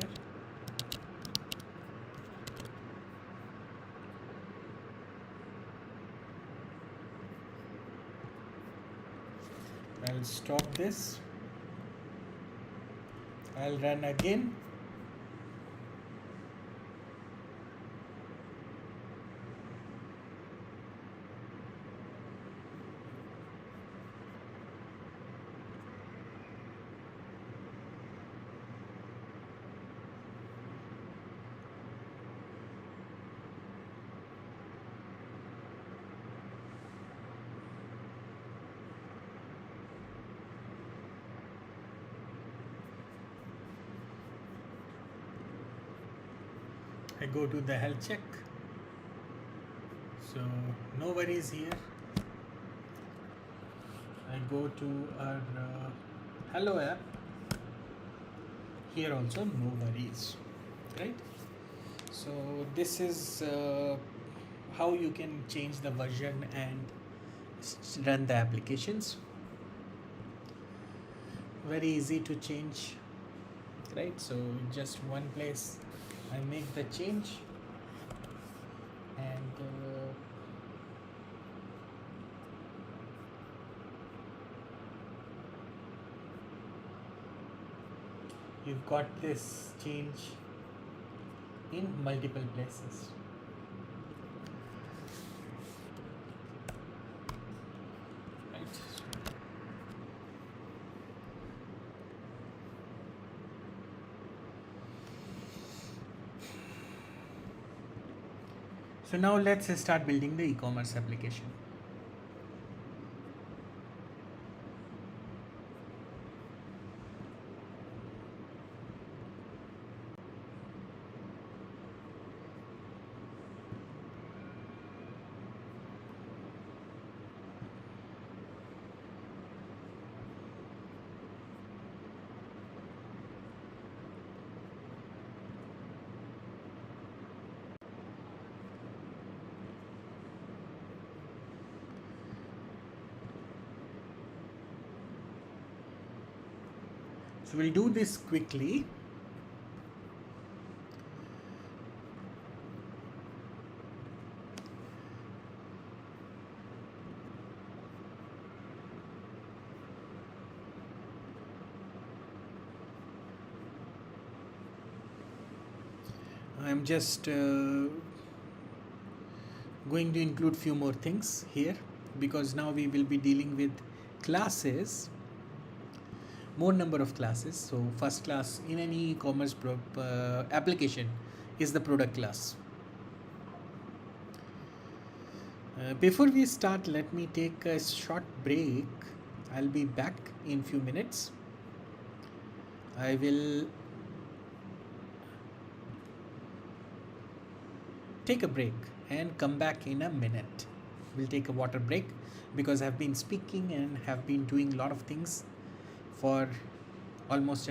I'll stop this. I'll run again. I go to the health check. So no worries here. I go to our hello app. Here also no worries, right? So this is how you can change the version and run the applications. Very easy to change, right? So just one place I make the change, and you've got this change in multiple places. Right. So now let's start building the e-commerce application. So we'll do this quickly. I'm just going to include few more things here, because now we will be dealing with classes, more number of classes. So first class in any e-commerce application is the product class. Before we start, let me take a short break. I'll be back in few minutes. I will take a break and come back in a minute. We'll take a water break because I've been speaking and have been doing a lot of things for almost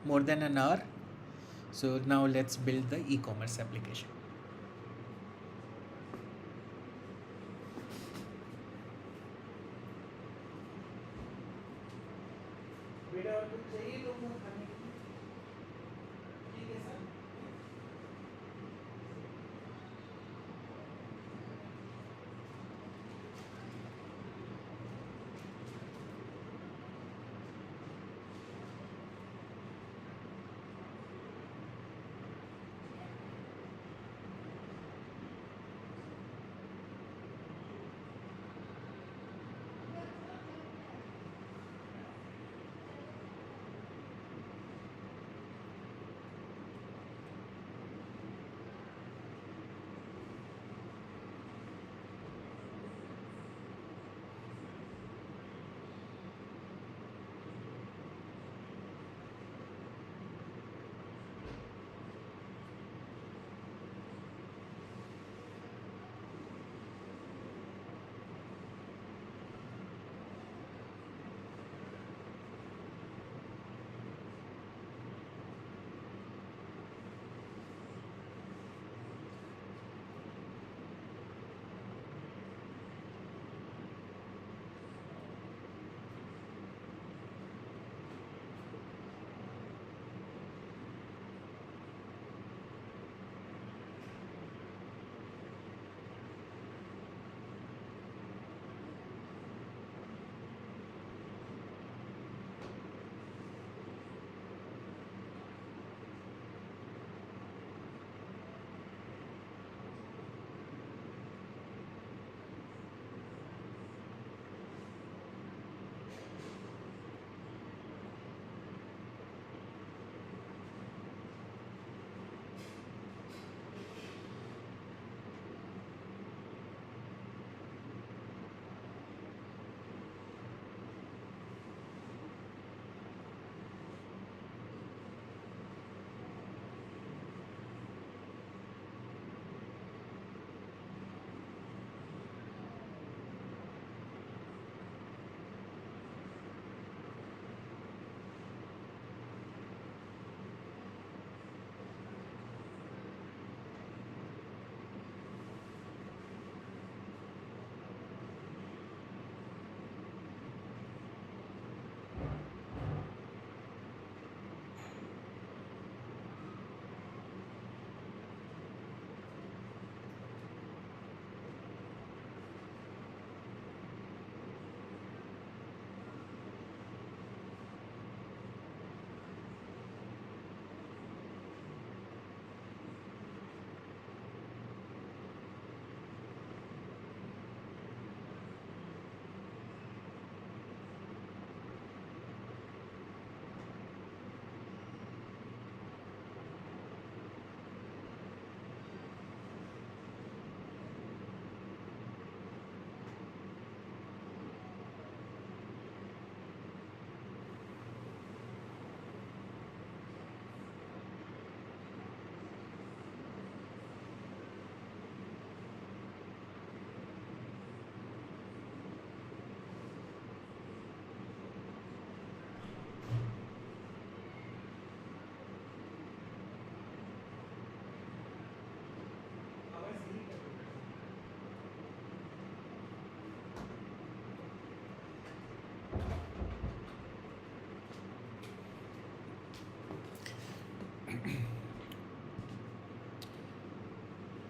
more than an hour. So now let's build the e-commerce application.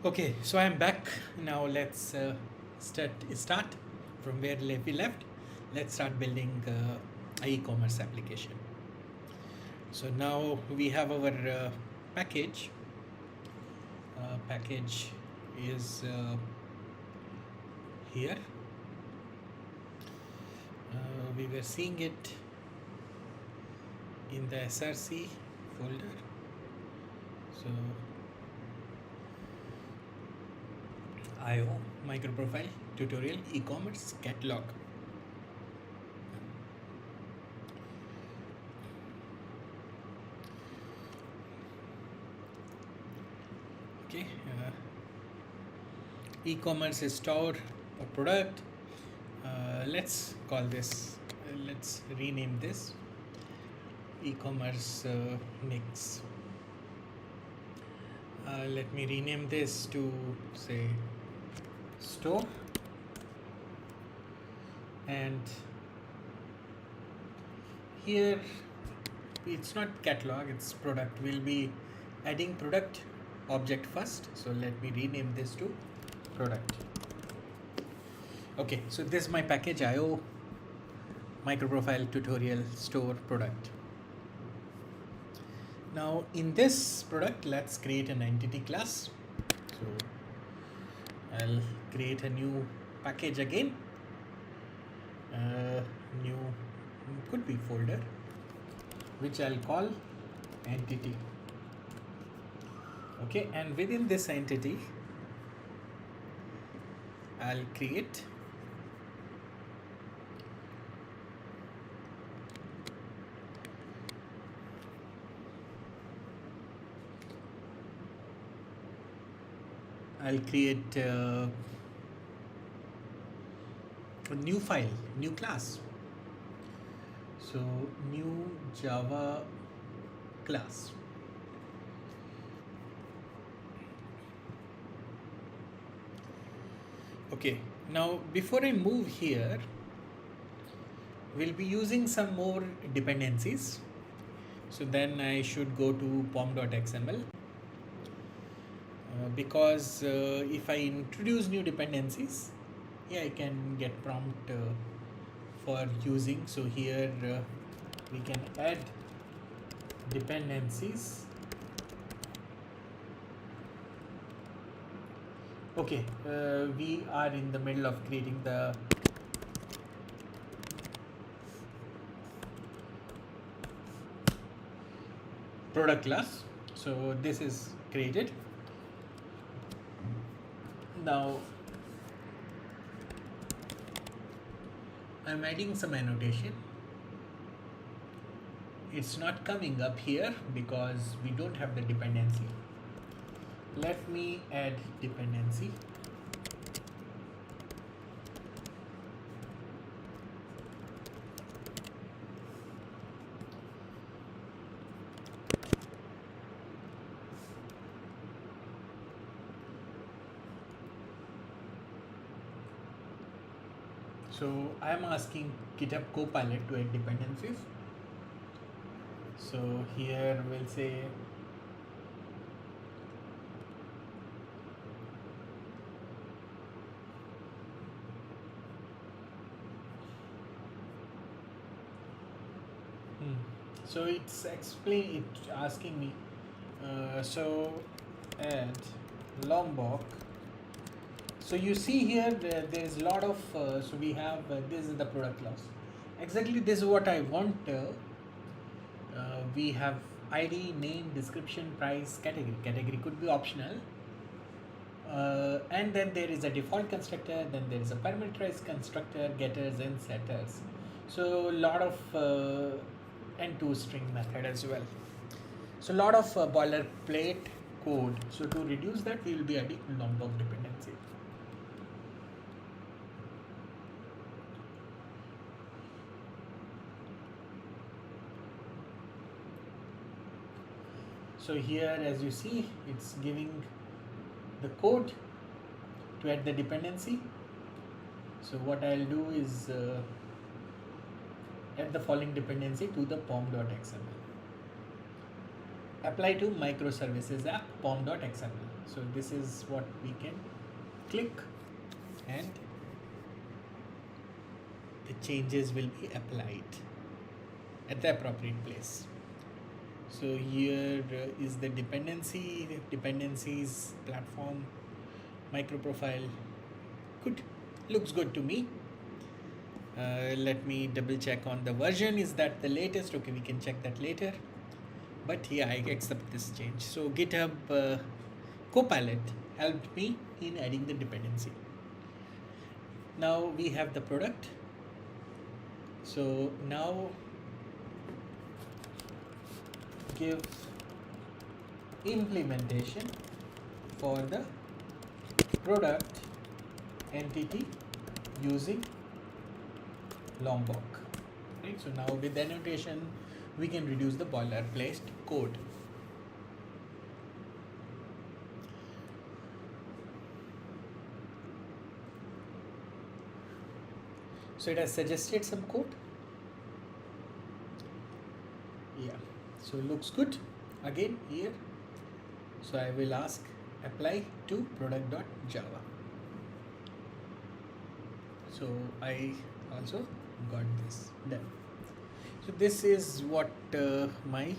Okay, so I'm back. Now let's start from where we left. Let's start building a e-commerce application. So now we have our package. Package is here. We were seeing it in the SRC folder. So IO microprofile tutorial e-commerce catalog. Okay, e-commerce store or product. Let's call this. Let's rename this e-commerce mix. Let me rename this to say store, and here it's not catalog, it's product. We'll be adding product object first, so let me rename this to product. Okay, so this is my package IO microprofile tutorial store product. Now in this product, let's create an entity class. So I'll create a new package again, new could be folder, which I'll call entity. Okay, and within this entity I'll create a new file, new class. So new Java class. Okay, now before I move here, we'll be using some more dependencies. So then I should go to pom.xml. Because if I introduce new dependencies, I can get prompt for using. So here we can add dependencies. Okay, we are in the middle of creating the product class. So this is created. Now I'm adding some annotation. It's not coming up here because we don't have the dependency. Let me add dependency. So I am asking GitHub Copilot to add dependencies. So here we'll say so it's asking me so add Lombok. So you see here there is a lot of so we have this is the product class. Exactly, this is what I want. We have ID, name, description, price, category. Category could be optional. And then there is a default constructor, then there is a parameterized constructor, getters and setters. So a lot of and toString method as well. So a lot of boilerplate code. So to reduce that, we will be adding Lombok dependency. So here, as you see, it's giving the code to add the dependency. So what I'll do is add the following dependency to the pom.xml. Apply to microservices app pom.xml. So this is what we can click, and the changes will be applied at the appropriate place. So here is the dependencies platform, microprofile. Good, looks good to me. Let me double check on the version. Is that the latest? Okay, we can check that later. But yeah, I accept this change. So GitHub Copilot helped me in adding the dependency. Now we have the product. So now give implementation for the product entity using Lombok. Right? So now with annotation, we can reduce the boilerplate code. So it has suggested some code. Yeah, so it looks good. Again here, so I will ask apply to product.java. So I also got this done. So this is what my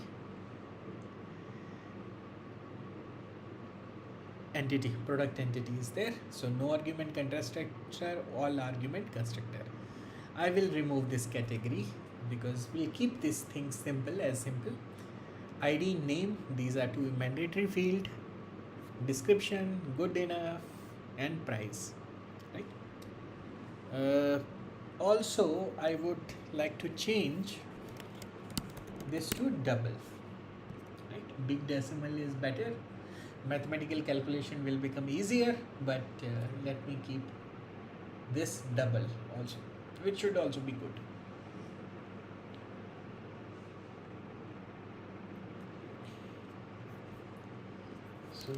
product entity is there. So no argument constructor, all argument constructor. I will remove this category because we'll keep this thing simple as simple. ID, name, these are two mandatory field. Description, good enough, and price. Right. Also, I would like to change this to double. Right. Big decimal is better. Mathematical calculation will become easier, but let me keep this double also, which should also be good. So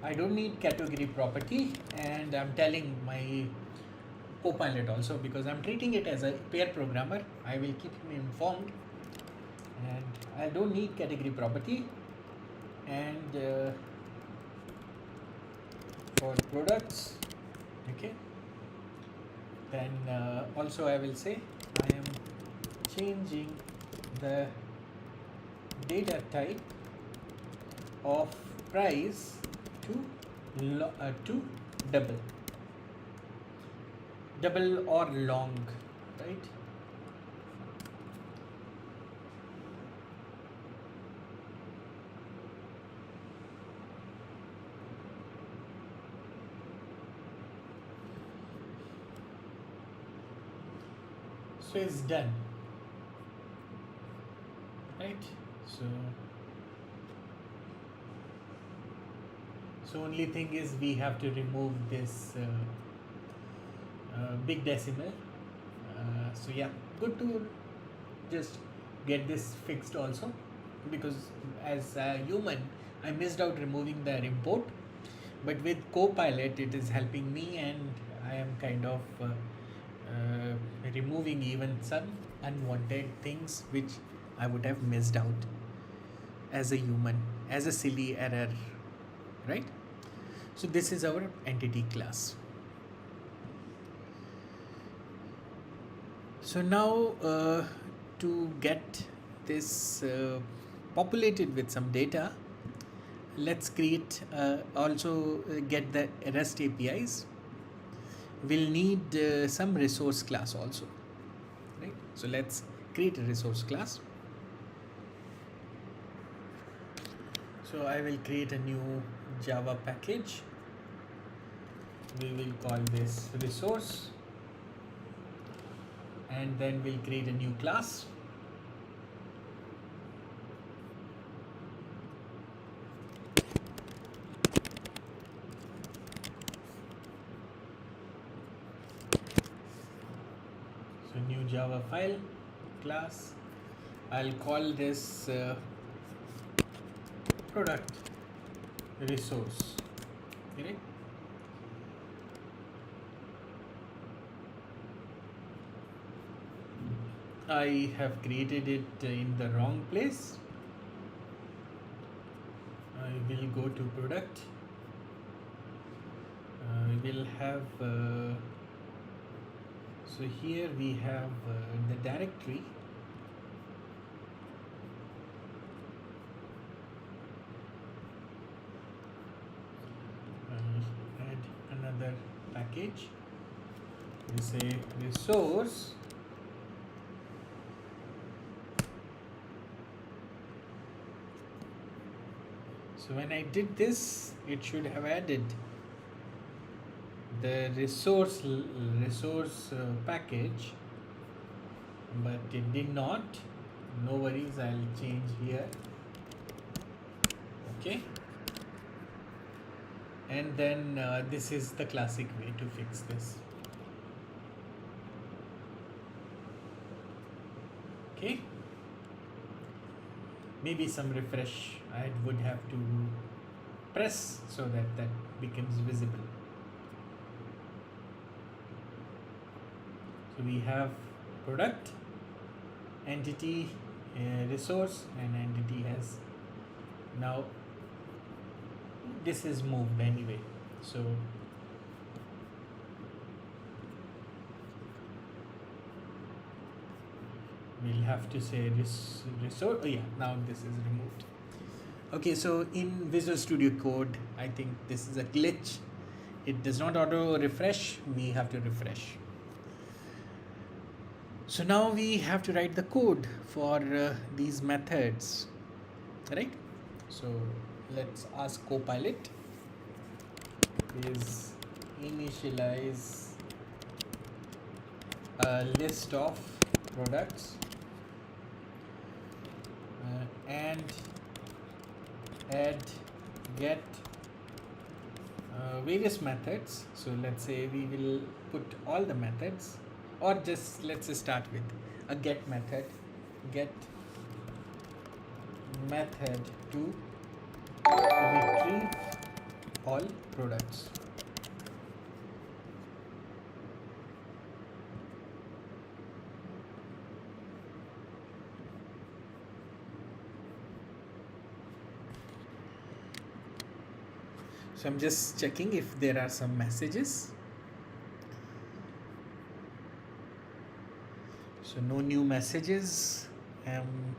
I don't need category property, and I'm telling my Copilot also, because I'm treating it as a pair programmer. I will keep him informed, and I don't need category property. And for products, okay, then also I will say I am changing the data type of price to double or long, right? So it's done, right? So only thing is we have to remove this big decimal. So yeah, good to just get this fixed also, because as a human I missed out removing the import, but with Copilot it is helping me, and I am kind of removing even some unwanted things which I would have missed out as a human, as a silly error, right? So this is our entity class. So now to get this populated with some data, let's create also get the REST APIs. We'll need some resource class also, right? So let's create a resource class. So I will create a new Java package. We will call this resource, and then we'll create a new class. So new Java file class. I'll call this product resource. Okay. I have created it in the wrong place. I will go to product. We will have so here we have the directory. Add another package. We say resource. So when I did this, it should have added the resource package, but it did not. No worries, I'll change here. Okay, and then this is the classic way to fix this. Okay, maybe some refresh I would have to press so that that becomes visible. So we have product, entity, resource, and entity has now this is moved anyway. So we'll have to say resource. Oh yeah, now this is removed. Okay, so in Visual Studio Code, I think this is a glitch. It does not auto refresh. We have to refresh. So now we have to write the code for these methods, right? So let's ask Copilot is initialize a list of products and add get various methods. So let's say we will put all the methods, or just let's start with a get method, get method to retrieve all products. So I'm just checking if there are some messages. So no new messages. I'm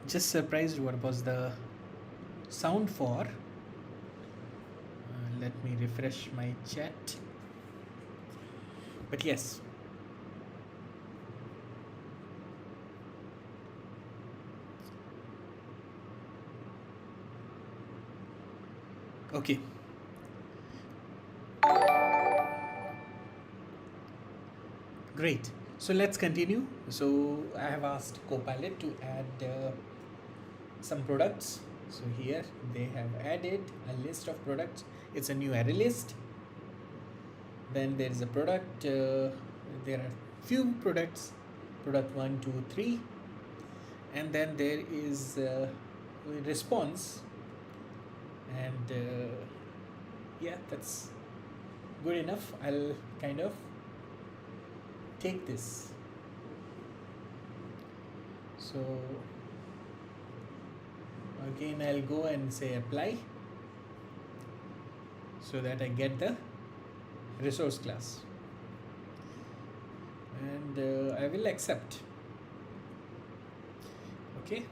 just surprised what was the sound for. Let me refresh my chat. But yes. Okay. Great. So let's continue. So I have asked Copilot to add some products. So here they have added a list of products. It's a new array list. Then there is a product. There are few products. Product 1, 2, 3. And then there is a response. And yeah, that's good enough. I'll kind of take this. So again I'll go and say apply so that I get the resource class, and I will accept. Okay,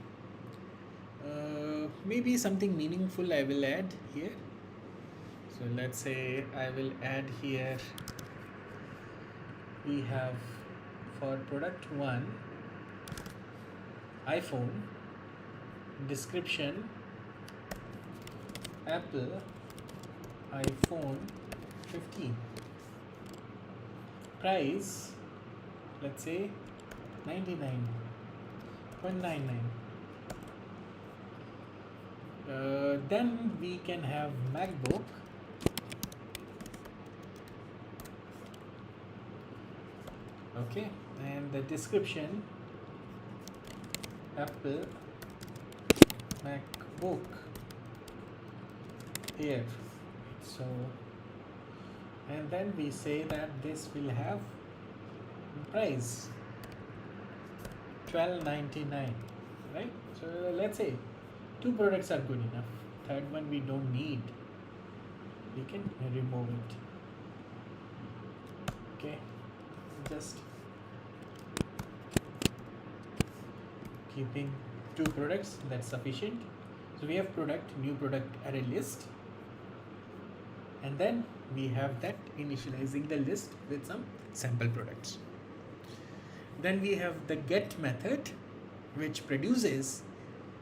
maybe something meaningful I will add here. So let's say I will add here, we have for product 1 iPhone, description Apple iPhone 15, price let's say 99.99. Then we can have MacBook, okay, and the description Apple MacBook Air. So, and then we say that this will have price 12.99, right? So let's say 2 products are good enough. Third one we don't need. We can remove it. Okay, just keeping 2 products, that's sufficient. So we have product, new product array list, and then we have that initializing the list with some sample products. Then we have the get method which produces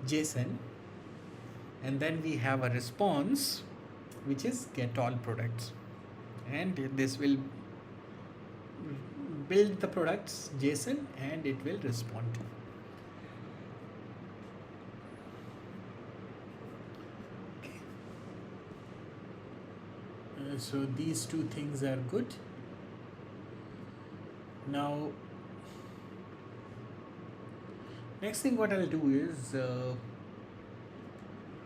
JSON, and then we have a response which is get all products, and this will build the products JSON and it will respond. Okay. So these 2 things are good. Now next thing what I'll do is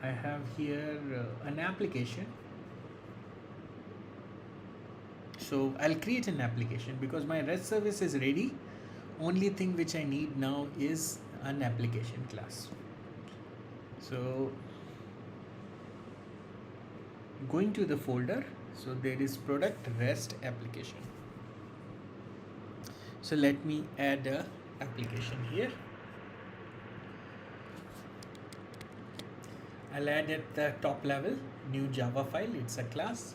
I have here an application. So I'll create an application because my REST service is ready. Only thing which I need now is an application class. So going to the folder, so there is product REST application. So let me add a application here. I'll add at the top level new Java file, it's a class.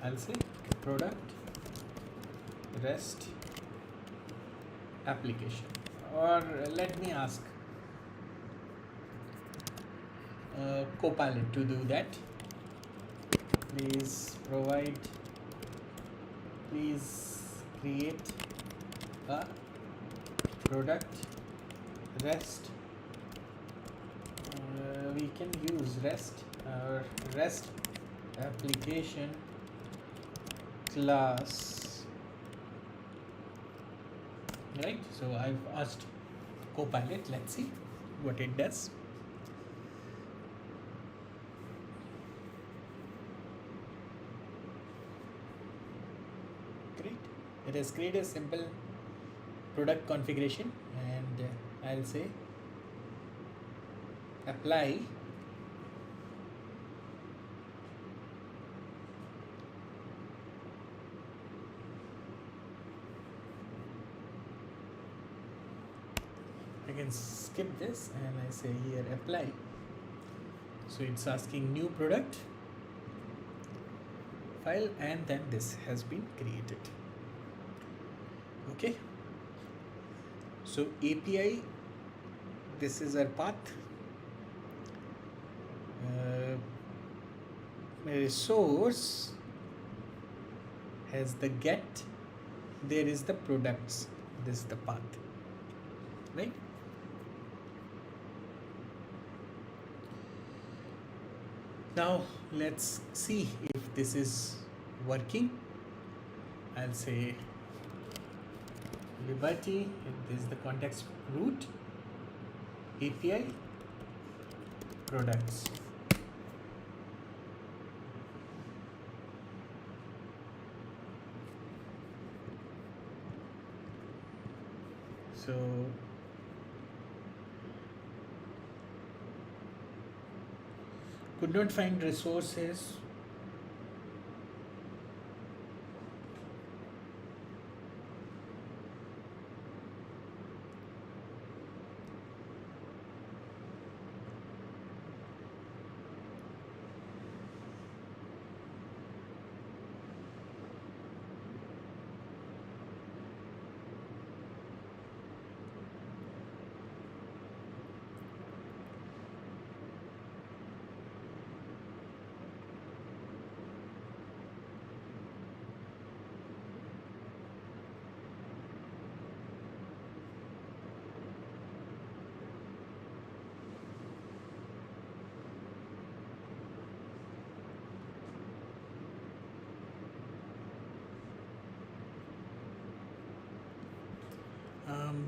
I'll say product REST application, or let me ask Copilot to do that. Please create a product REST. We can use REST application class, right? So I've asked Copilot, let's see what it does. Great, it has created a simple product configuration, and I'll say apply I can skip this and I say here apply. So it's asking new product file, and then this has been created. Okay, so API, this is our path. Resource has the get, there is the products, this is the path, right? Now let's see if this is working. I'll say Liberty, this is the context root, API, products. So could not find resources.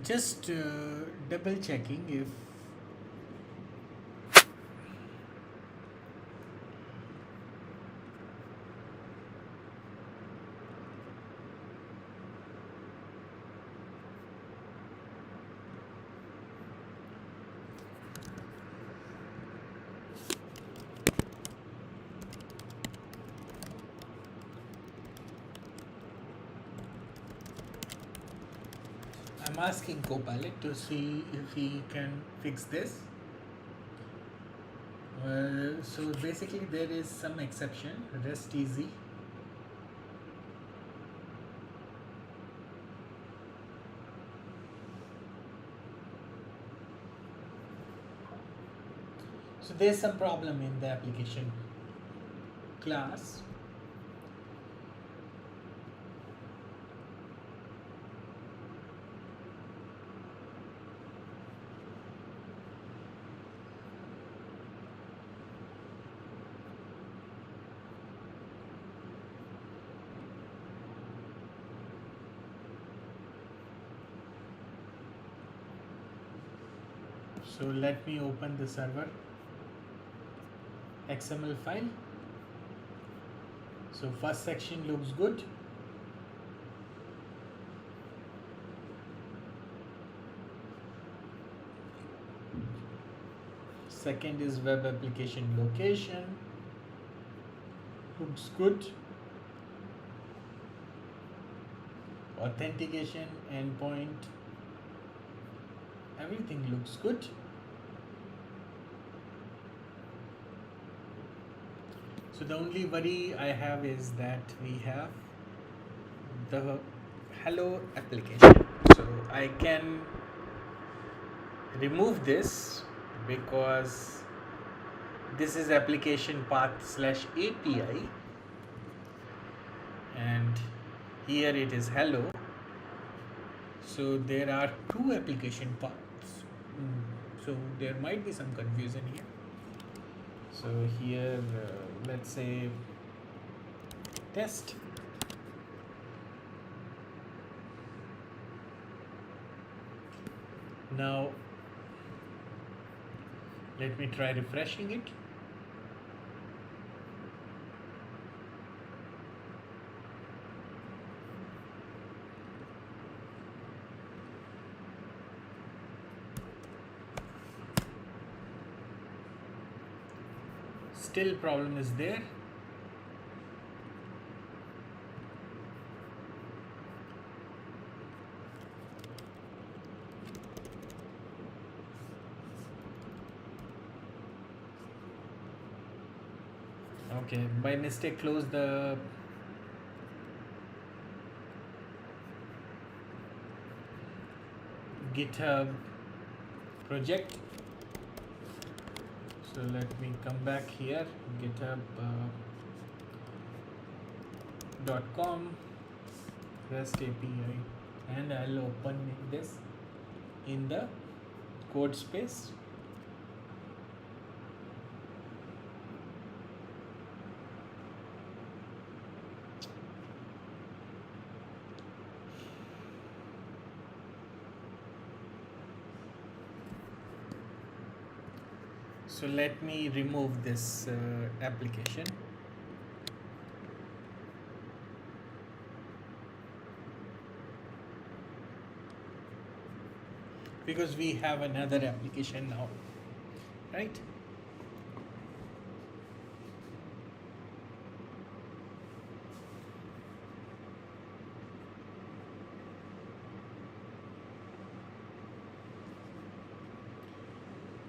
Just double checking if I'm asking Copilot to see if he can fix this. So basically there is some exception, rest easy. So there's some problem in the application class. So let me open the server XML file. So first section looks good. Second is web application location. Looks good. Authentication, endpoint, everything looks good. So the only worry I have is that we have the hello application. So I can remove this because this is application path / API and here it is hello. So there are two application paths. So there might be some confusion here. So here let's say test. Now let me try refreshing it. Still problem is there. Okay, by mistake close the GitHub project. So let me come back here, github.com REST API, and I'll open this in the code space. So let me remove this application. Because we have another application now, right?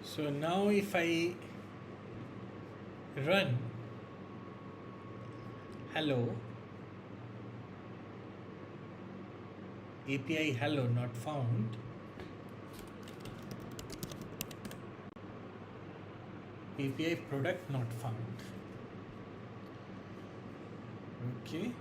So now if I run hello API hello not found, API product not found. Okay.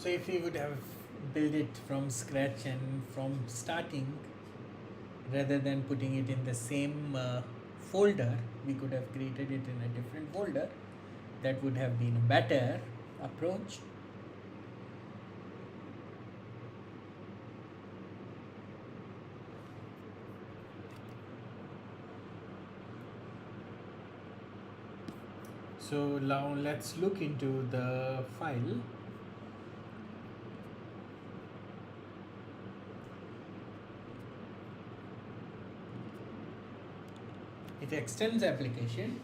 So if we would have built it from scratch and from starting, rather than putting it in the same folder, we could have created it in a different folder. That would have been a better approach. So now let's look into the file. It extends application.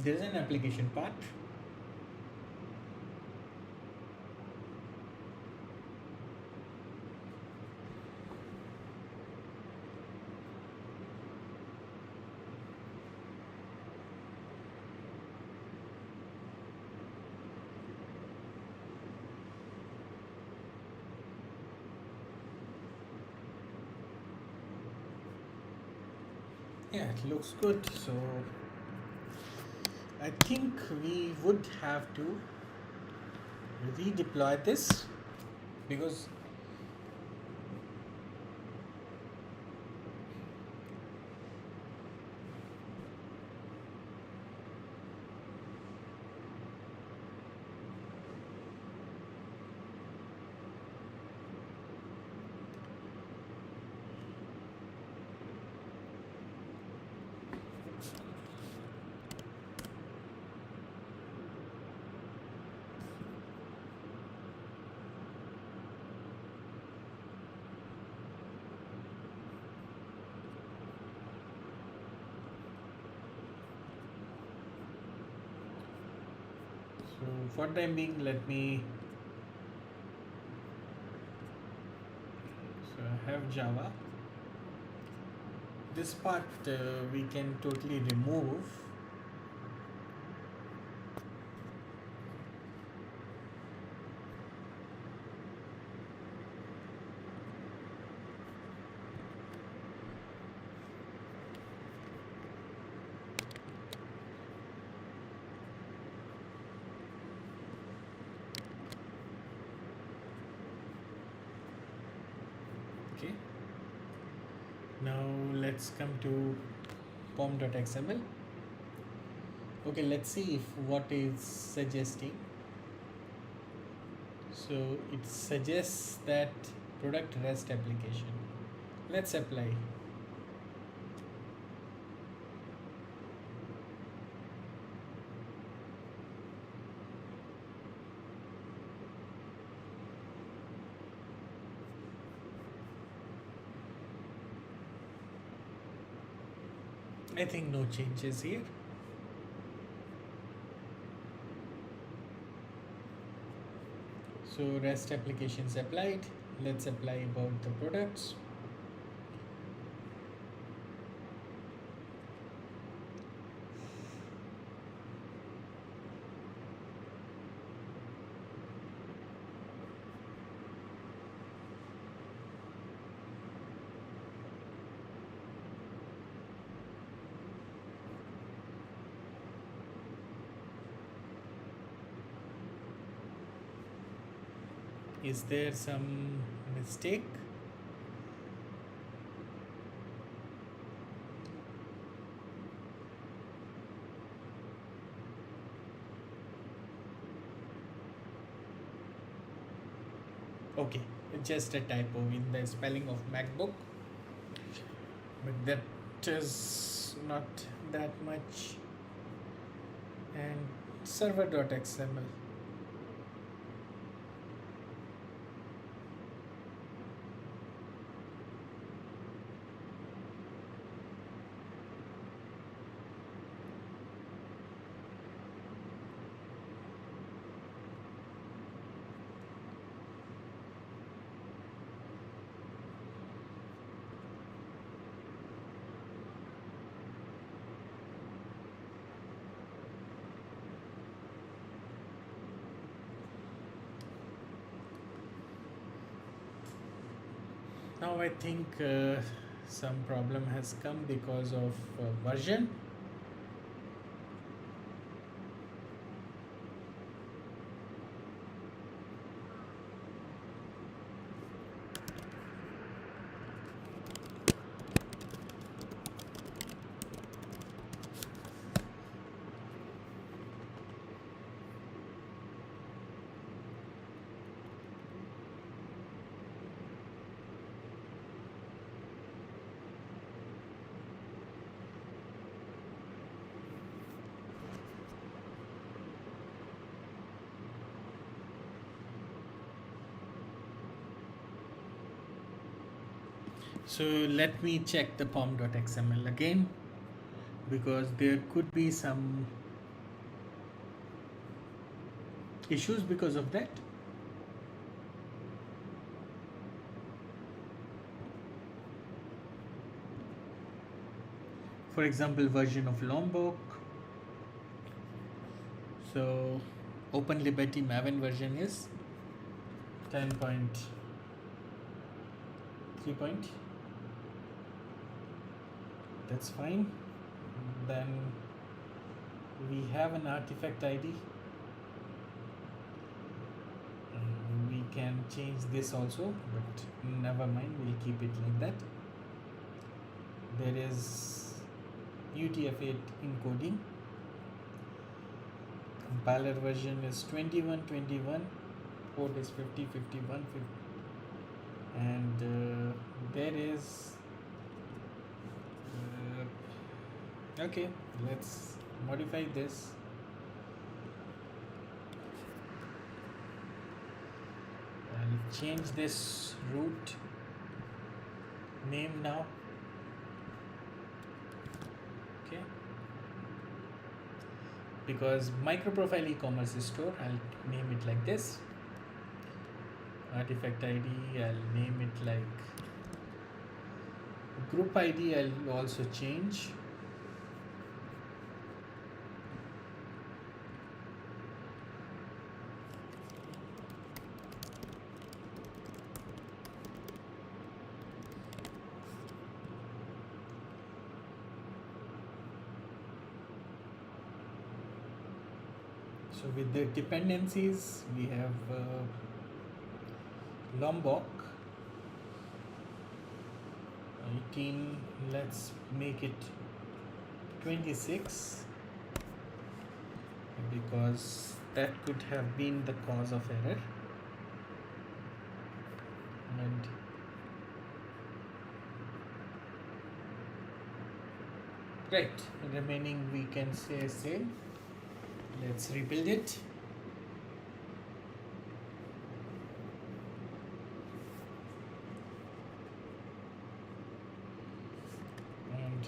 There is an application part. Yeah, it looks good. So I think we would have to redeploy this, because so for time being, let me I have Java. This part we can totally remove. Okay. Now let's come to pom.xml. Okay, let's see if what is suggesting. So it suggests that product REST application. Let's apply. I think no changes here. So REST applications applied. Let's apply about the products. Is there some mistake? Okay, just a typo in the spelling of MacBook, but that is not that much. And server.xml. Now I think some problem has come because of version. So let me check the pom.xml again, because there could be some issues because of that. For example, version of Lombok. So Open Liberty Maven version is 10.3. That's fine. Then we have an artifact ID. We can change this also, but never mind, we'll keep it like that. There is UTF-8 encoding. Compiler version is 21.21, port is 50.51, and there is okay, let's modify this. I'll change this root name now. Okay, because MicroProfile e-commerce store, I'll name it like this. Artifact ID, I'll name it like group ID. I'll also change. So with the dependencies, we have Lombok 18, let's make it 26, because that could have been the cause of error. And right, remaining we can say same. Let's rebuild it. And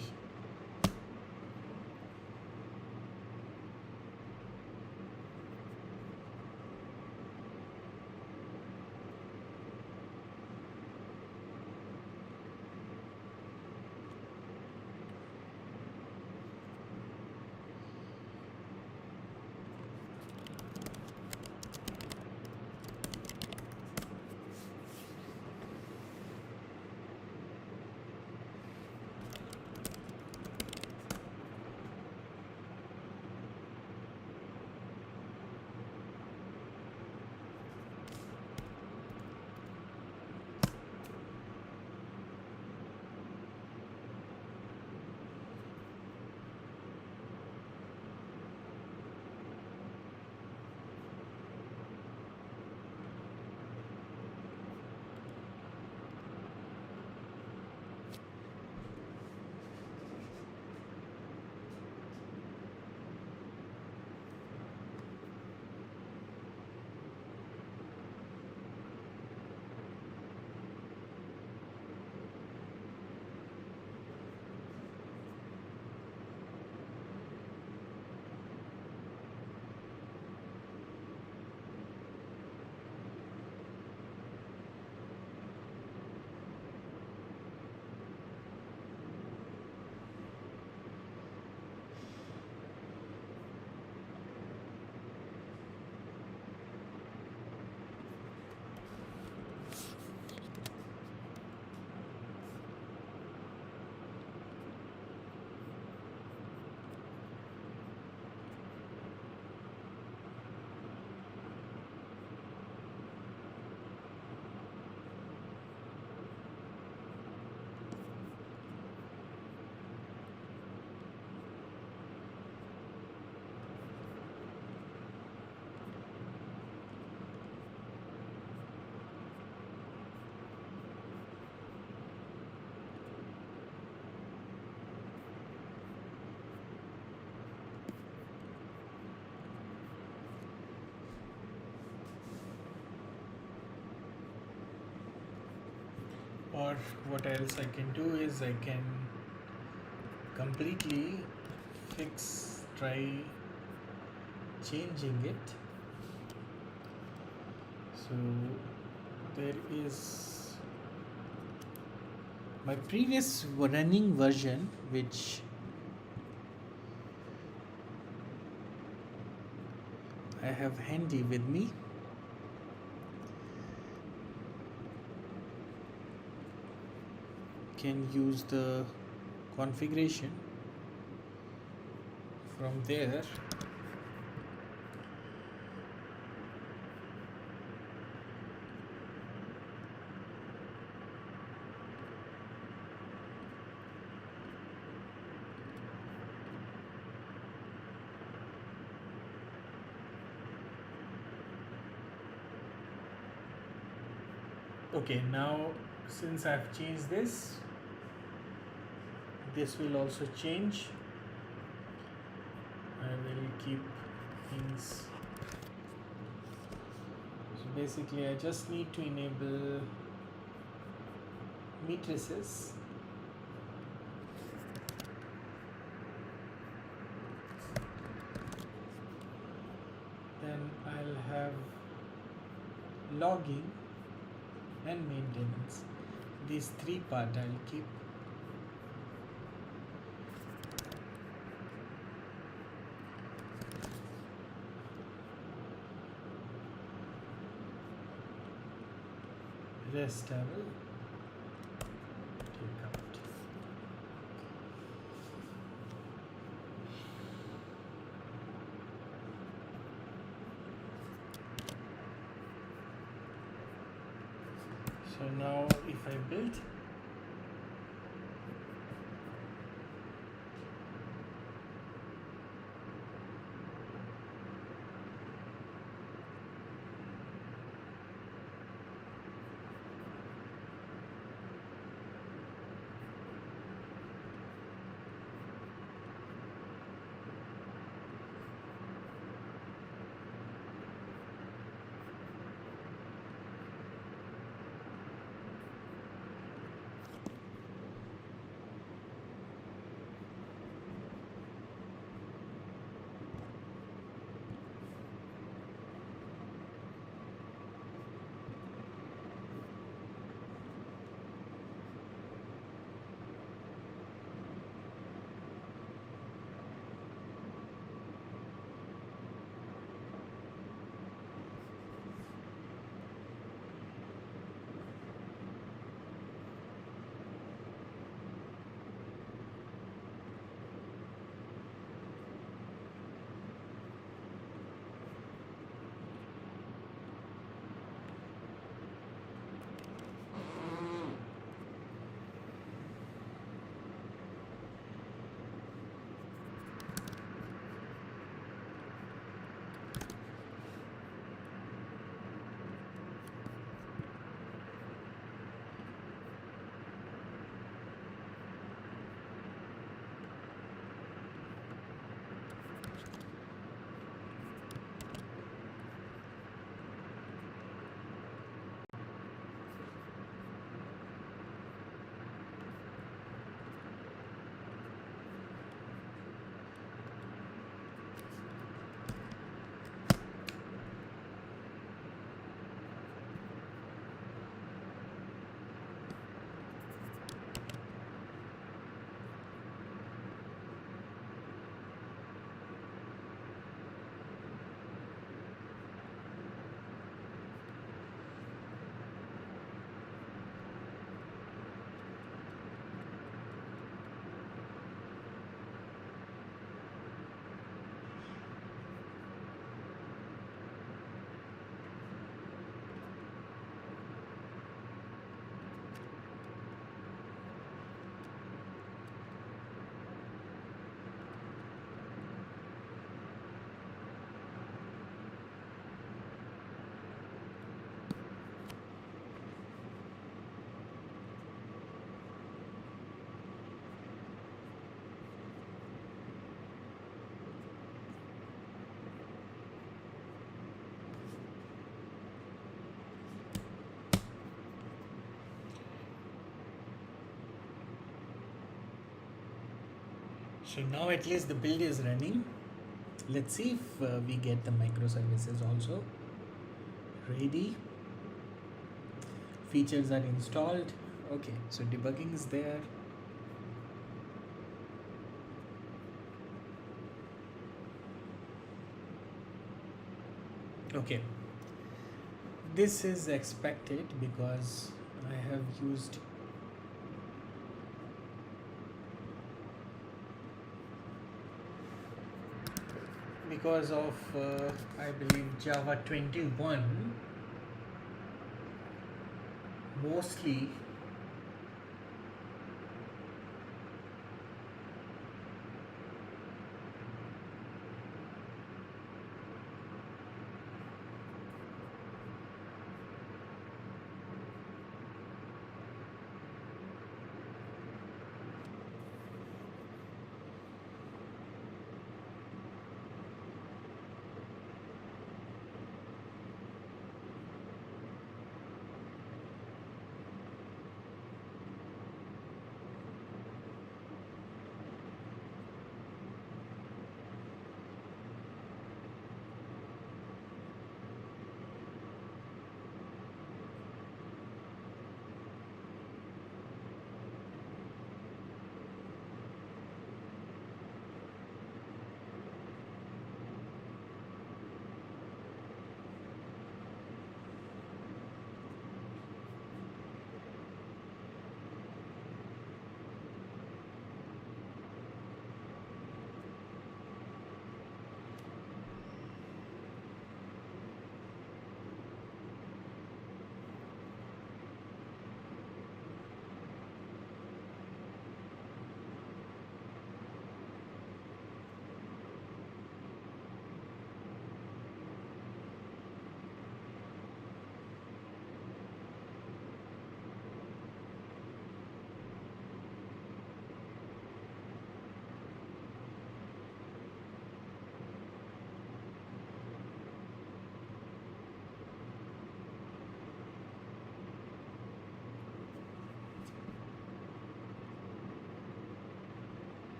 or what else I can do is I can completely try changing it. So there is my previous running version, which I have handy with me. Can use the configuration from there. Okay, now since I've changed this will also change. I will keep things. So basically I just need to enable matrices. Then I'll have logging and maintenance. These three parts I'll keep. Rest I will take out. So now if I build, So now at least the build is running. Let's see if we get the microservices also ready. Features are installed. Okay, so debugging is there. Okay, this is expected because I have used because of I believe Java 21 mostly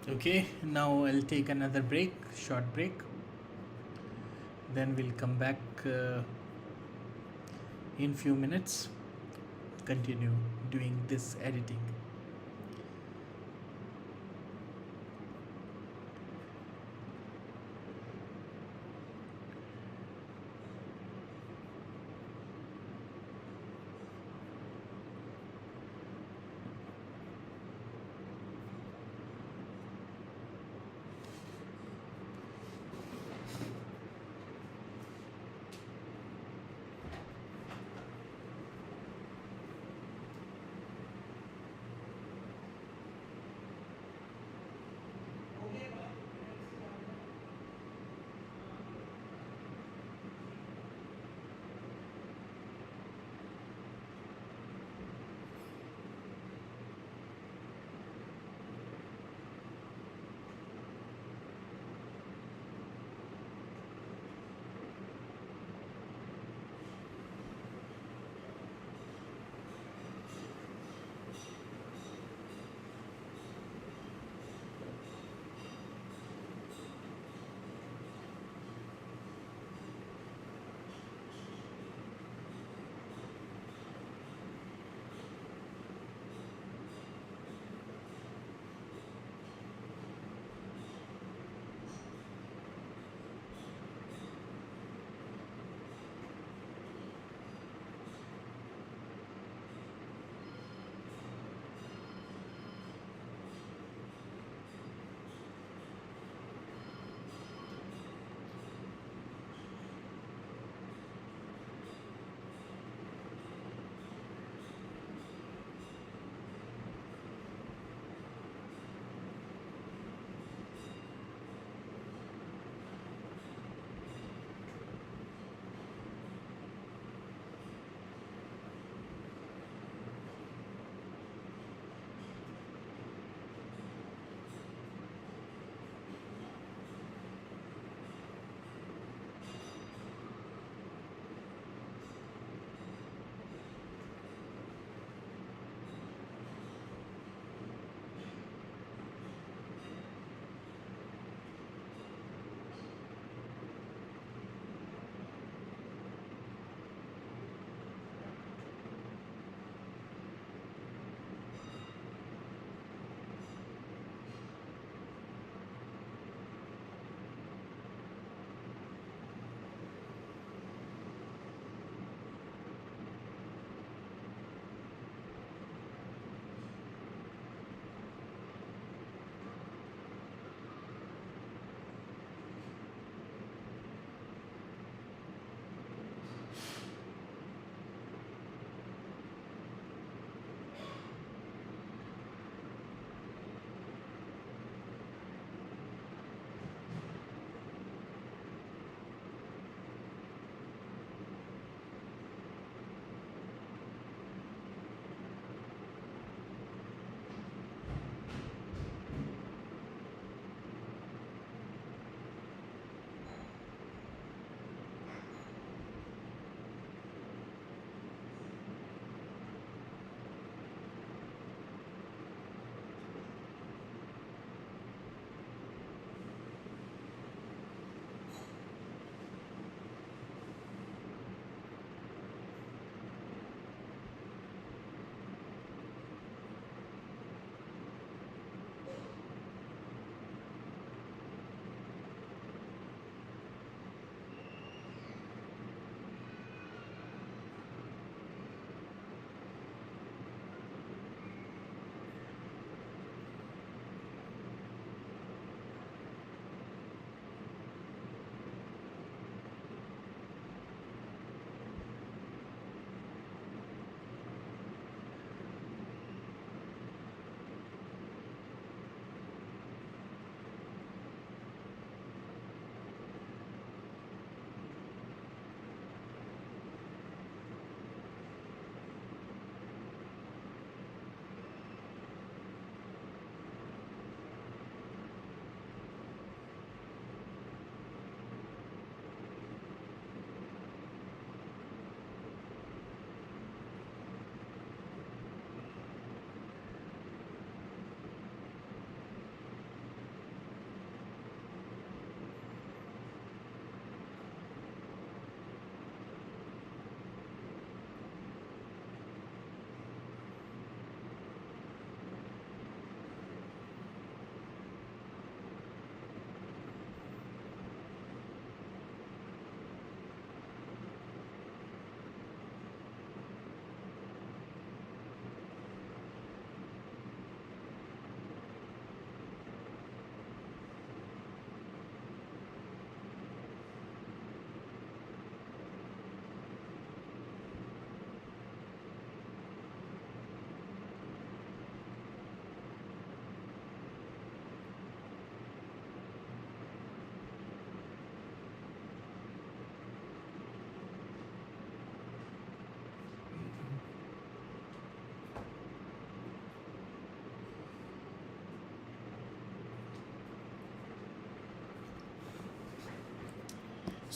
okay. Now I'll take another break, short break. Then we'll come back in few minutes, continue doing this editing.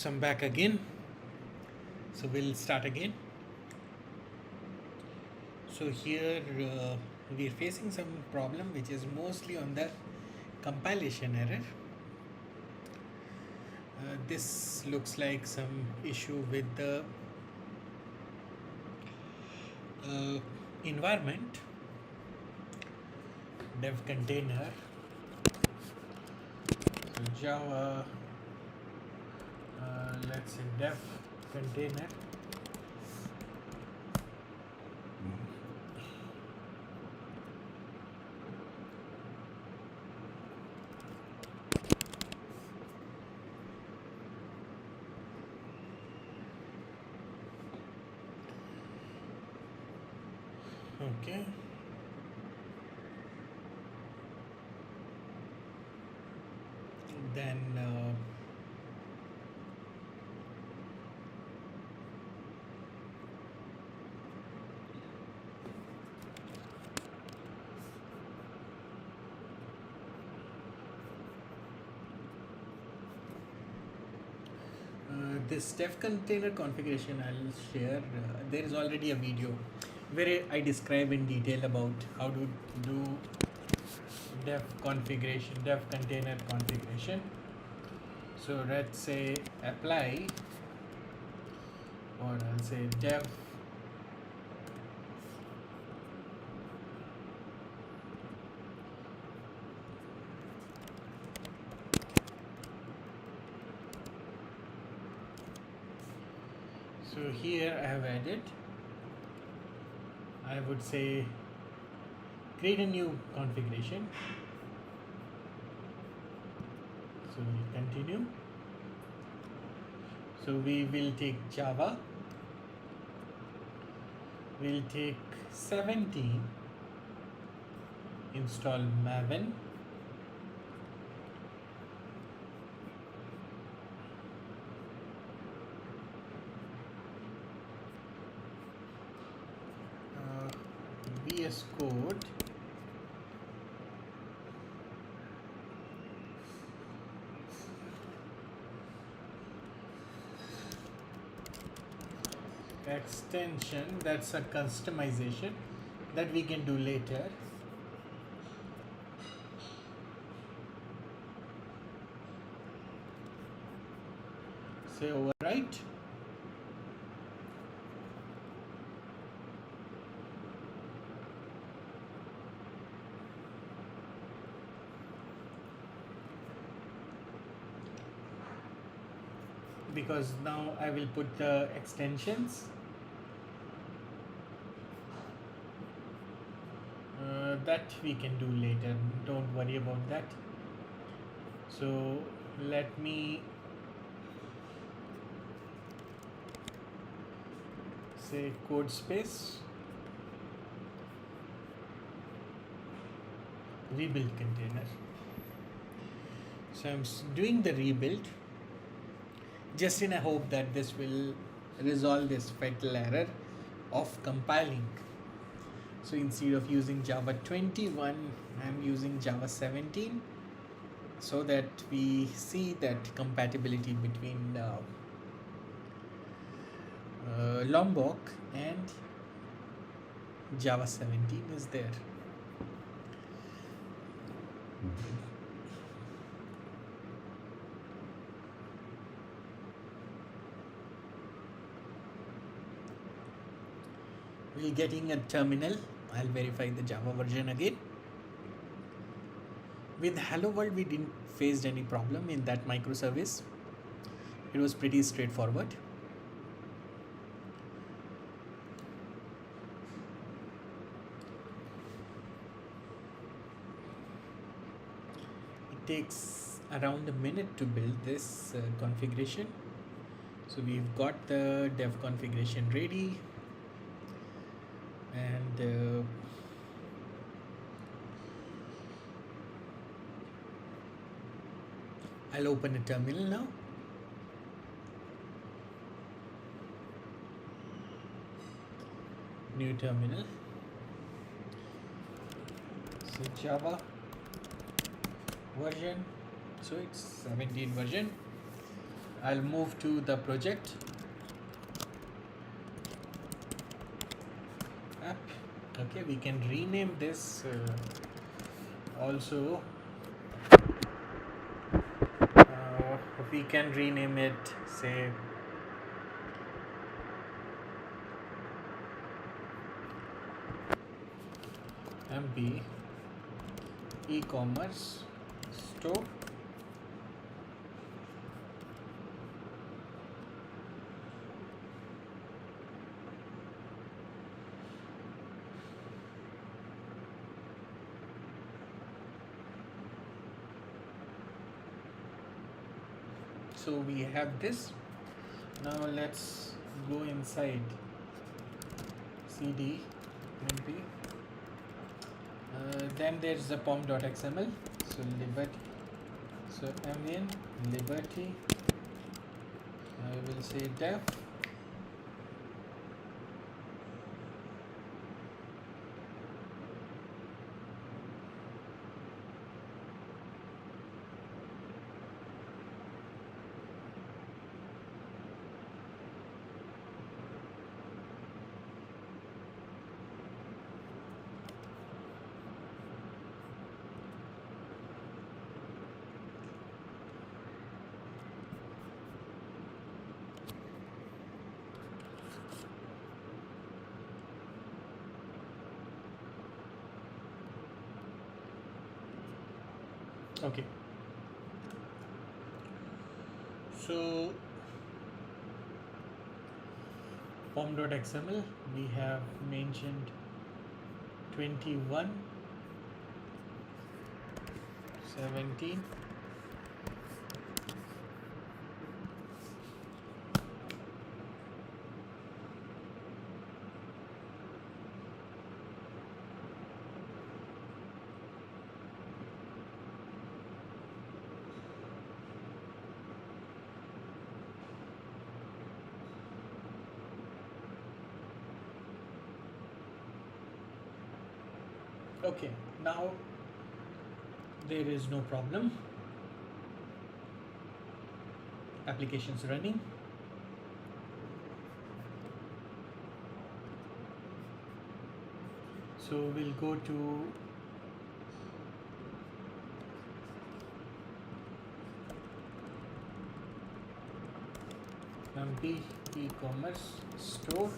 So I'm back again. So we'll start again. So here we're facing some problem which is mostly on the compilation error. This looks like some issue with the environment dev container. So Java, let's say dev container. Okay. Then this dev container configuration I'll share. There is already a video where I describe in detail about how to do dev container configuration. So let's say apply, or I'll say dev so here I have added, I would say create a new configuration. So we continue. So we will take Java, we'll take 17, install Maven, VS Code, extension, that's a customization that we can do later. Say overwrite. Because now I will put the extensions. That we can do later, don't worry about that. So let me say code space rebuild container. So I'm doing the rebuild just in a hope that this will resolve this fatal error of compiling. So instead of using Java 21, I'm using Java 17, so that we see that compatibility between Lombok and Java 17 is there. We're getting a terminal. I'll verify the Java version again. With Hello World, we didn't face any problem in that microservice. It was pretty straightforward. It takes around a minute to build this configuration. So we've got the dev configuration ready, and I'll open a terminal now. New terminal. So Java version, so it's 17 version. I'll move to the project app. Okay, we can rename this also. We can rename it, say, MB e-commerce store. So we have this. Now let's go inside cd mb. Then there's the pom.xml. So liberty. So mn liberty. I will say def. Okay. So pom.xml, we have mentioned 21, 17, okay. Now there is no problem. Applications running. So we'll go to MB e-commerce store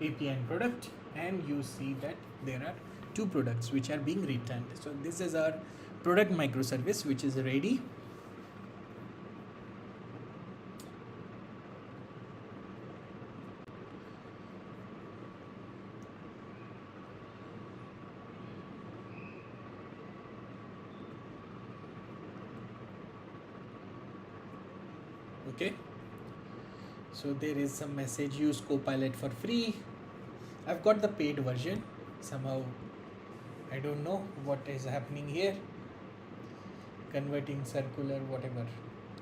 API and product, and you see that there are two products which are being returned. So this is our product microservice which is ready. Okay, so there is some message, use Copilot for free. I've got the paid version. Somehow I don't know what is happening here, converting circular whatever,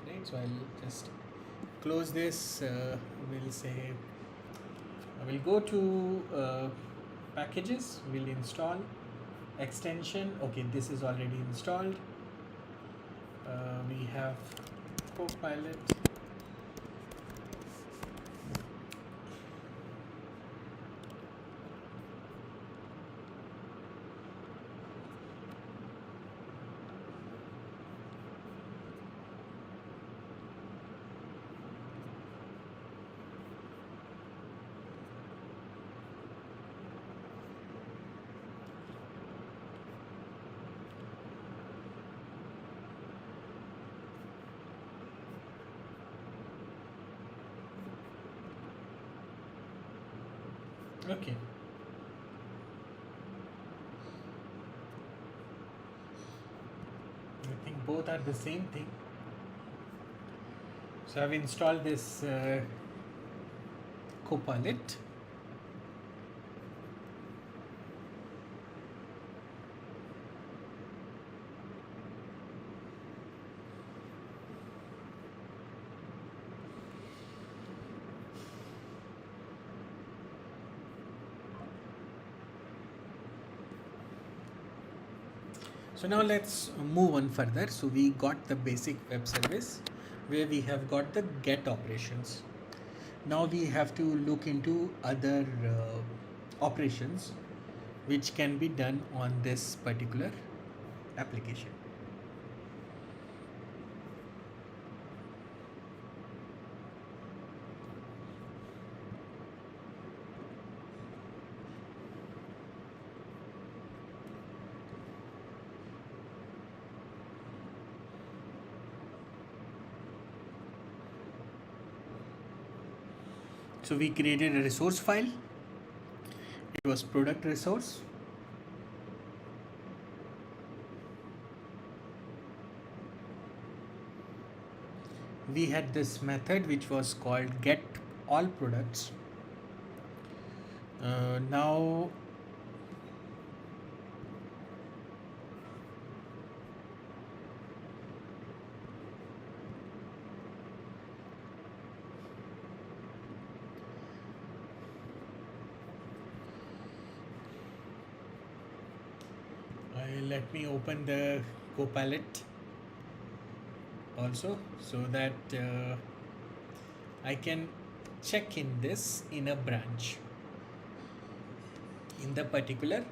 right? So I'll just close this. We'll say I will go to packages, we'll install extension. Okay, this is already installed. We have Copilot. Okay. I think both are the same thing. So I've installed this Copilot. So now let's move on further. So we got the basic web service. where we have got the get operations. Now we have to look into other operations which can be done on this particular application. So we created a resource file. It was product resource. We had this method which was called get all products. Now let me open the Copilot also, so that I can check in this in a branch in the particular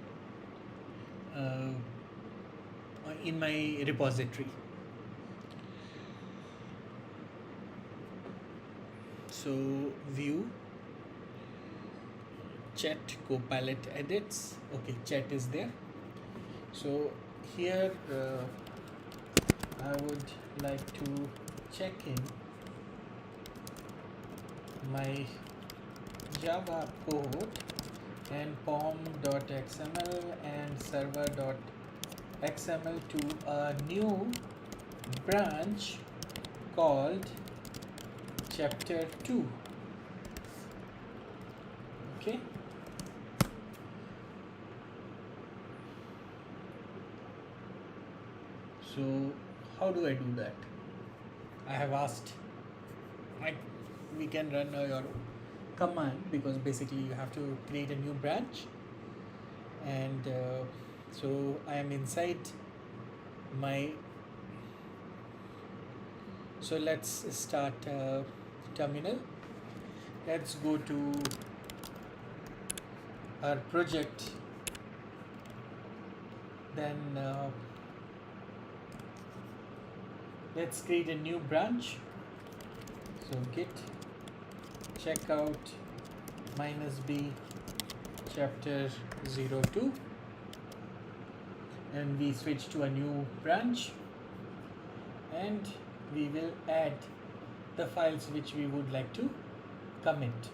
in my repository. So view chat Copilot edits. Okay, chat is there. So here I would like to check in my Java code and pom.xml and server.xml to a new branch called chapter 2. Okay. So how do I do that? I have asked, we can run your command, because basically you have to create a new branch, and so I am inside my, so let's start terminal. Let's go to our project, then let's create a new branch. So git checkout -b chapter 02, and we switch to a new branch, and we will add the files which we would like to commit.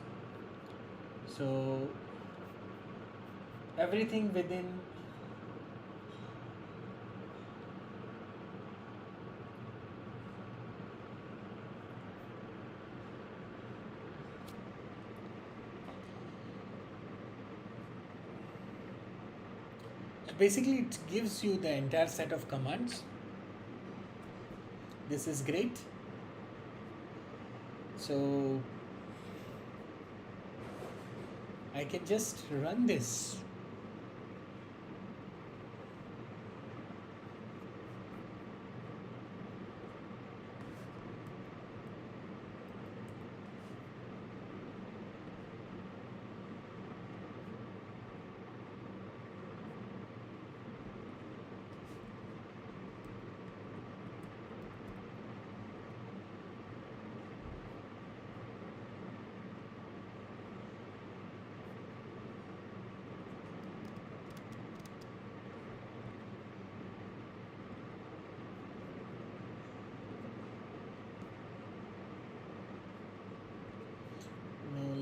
So everything within basically it gives you the entire set of commands. This is great. So I can just run this.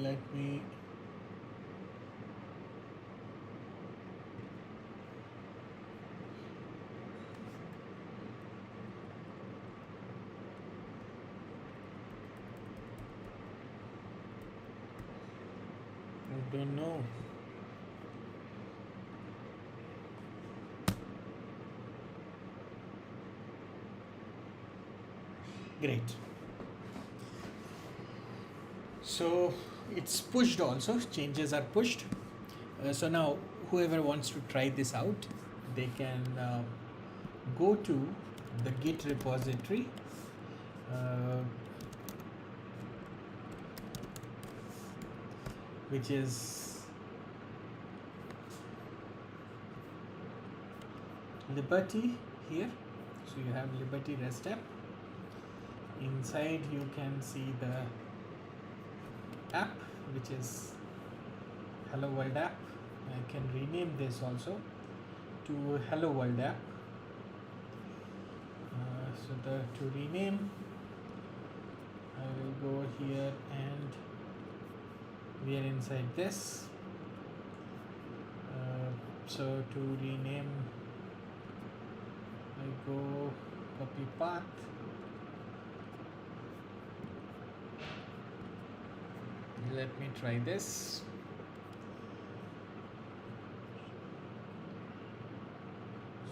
Let me I don't know. Great. So it's pushed also, changes are pushed. So now whoever wants to try this out, they can go to the Git repository which is Liberty here. So you have Liberty REST app. Inside you can see the app, which is Hello World app. I can rename this also to Hello World app. To rename, I will go here and we are inside this. So to rename, I go copy path. Let me try this.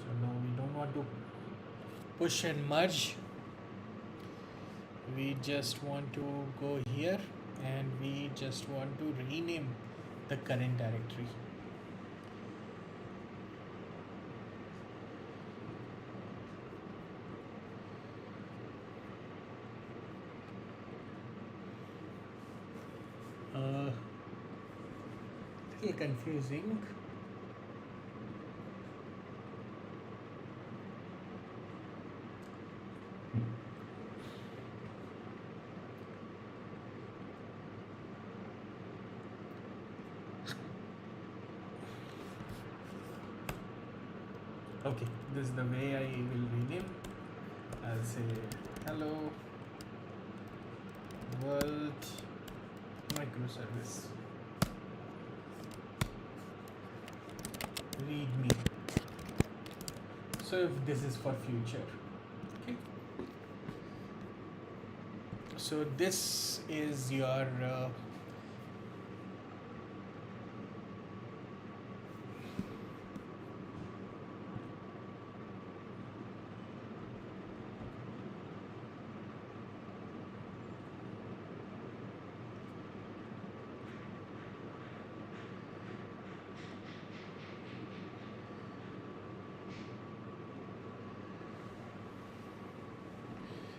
So now we don't want to push and merge. We just want to go here and we just want to rename the current directory. Little confusing. Okay, this is the way I will rename. I'll say hello world microservice readme. So if this is for future, okay. So this is your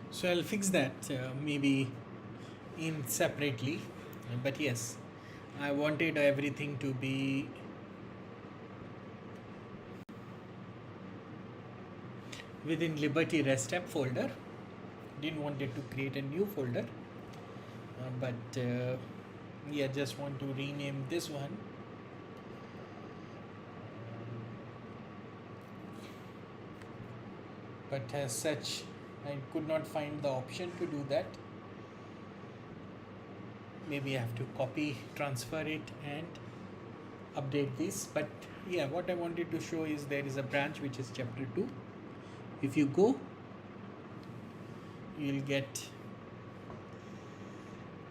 so I'll fix that maybe in separately, but yes, I wanted everything to be within Liberty REST app folder. Didn't want it to create a new folder, but yeah, just want to rename this one. But as such, I could not find the option to do that. Maybe I have to copy, transfer it and update this. But yeah, what I wanted to show is there is a branch which is chapter 2. If you go, you'll get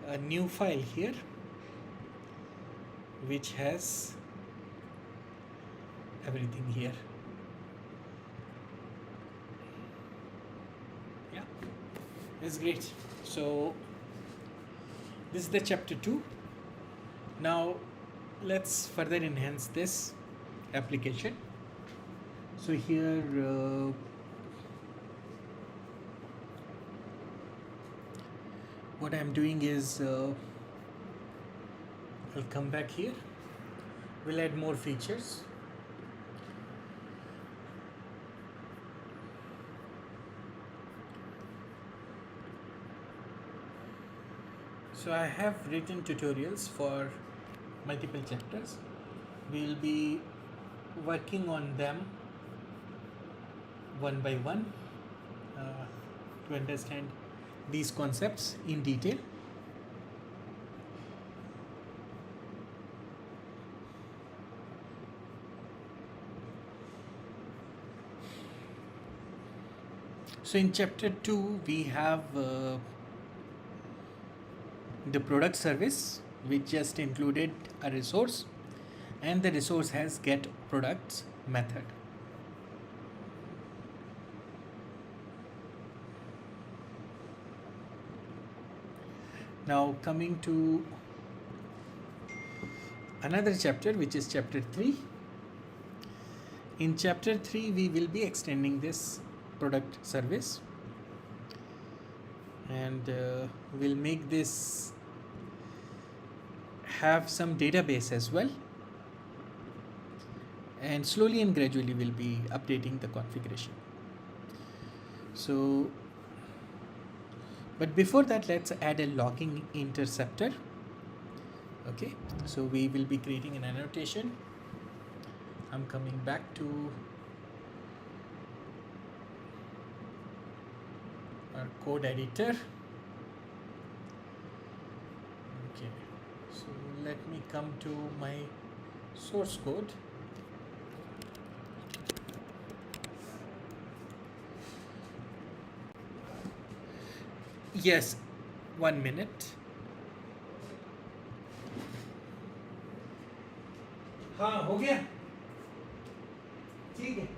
a new file here which has everything here. Yeah, it's great. So this is the chapter 2. Now let's further enhance this application. So here what I'm doing is I'll come back here. We'll add more features. So I have written tutorials for multiple chapters. We'll be working on them one by one to understand these concepts in detail. So in chapter 2 we have the product service, which just included a resource, and the resource has get products method. Now coming to another chapter, which is chapter 3. In chapter 3 we will be extending this product service. and we'll make this have some database as well, and slowly and gradually we'll be updating the configuration. So but before that, let's add a logging interceptor. Okay, so we will be creating an annotation. I'm coming back to our code editor. Okay, so let me come to my source code. Yes, 1 minute. हाँ हो गया, ठीक है.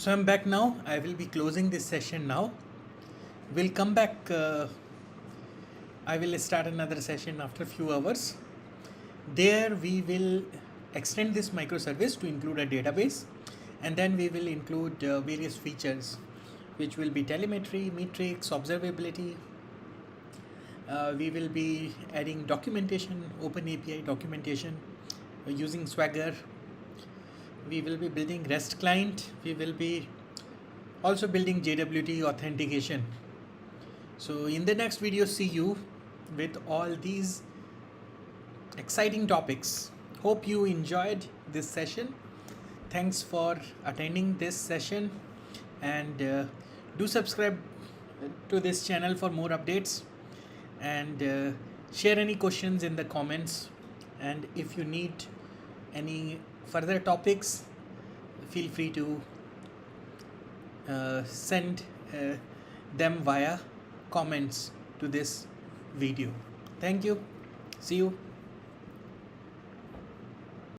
So I'm back now. I will be closing this session now. We'll come back. I will start another session after a few hours. There we will extend this microservice to include a database, and then we will include various features, which will be telemetry, metrics, observability. We will be adding documentation, open API documentation using Swagger. We will be building REST client. We will be also building JWT authentication. So in the next video, see you with all these exciting topics. Hope you enjoyed this session. Thanks for attending this session, and do subscribe to this channel for more updates, and share any questions in the comments. And if you need any further topics, feel free to send them via comments to this video. Thank you. See you.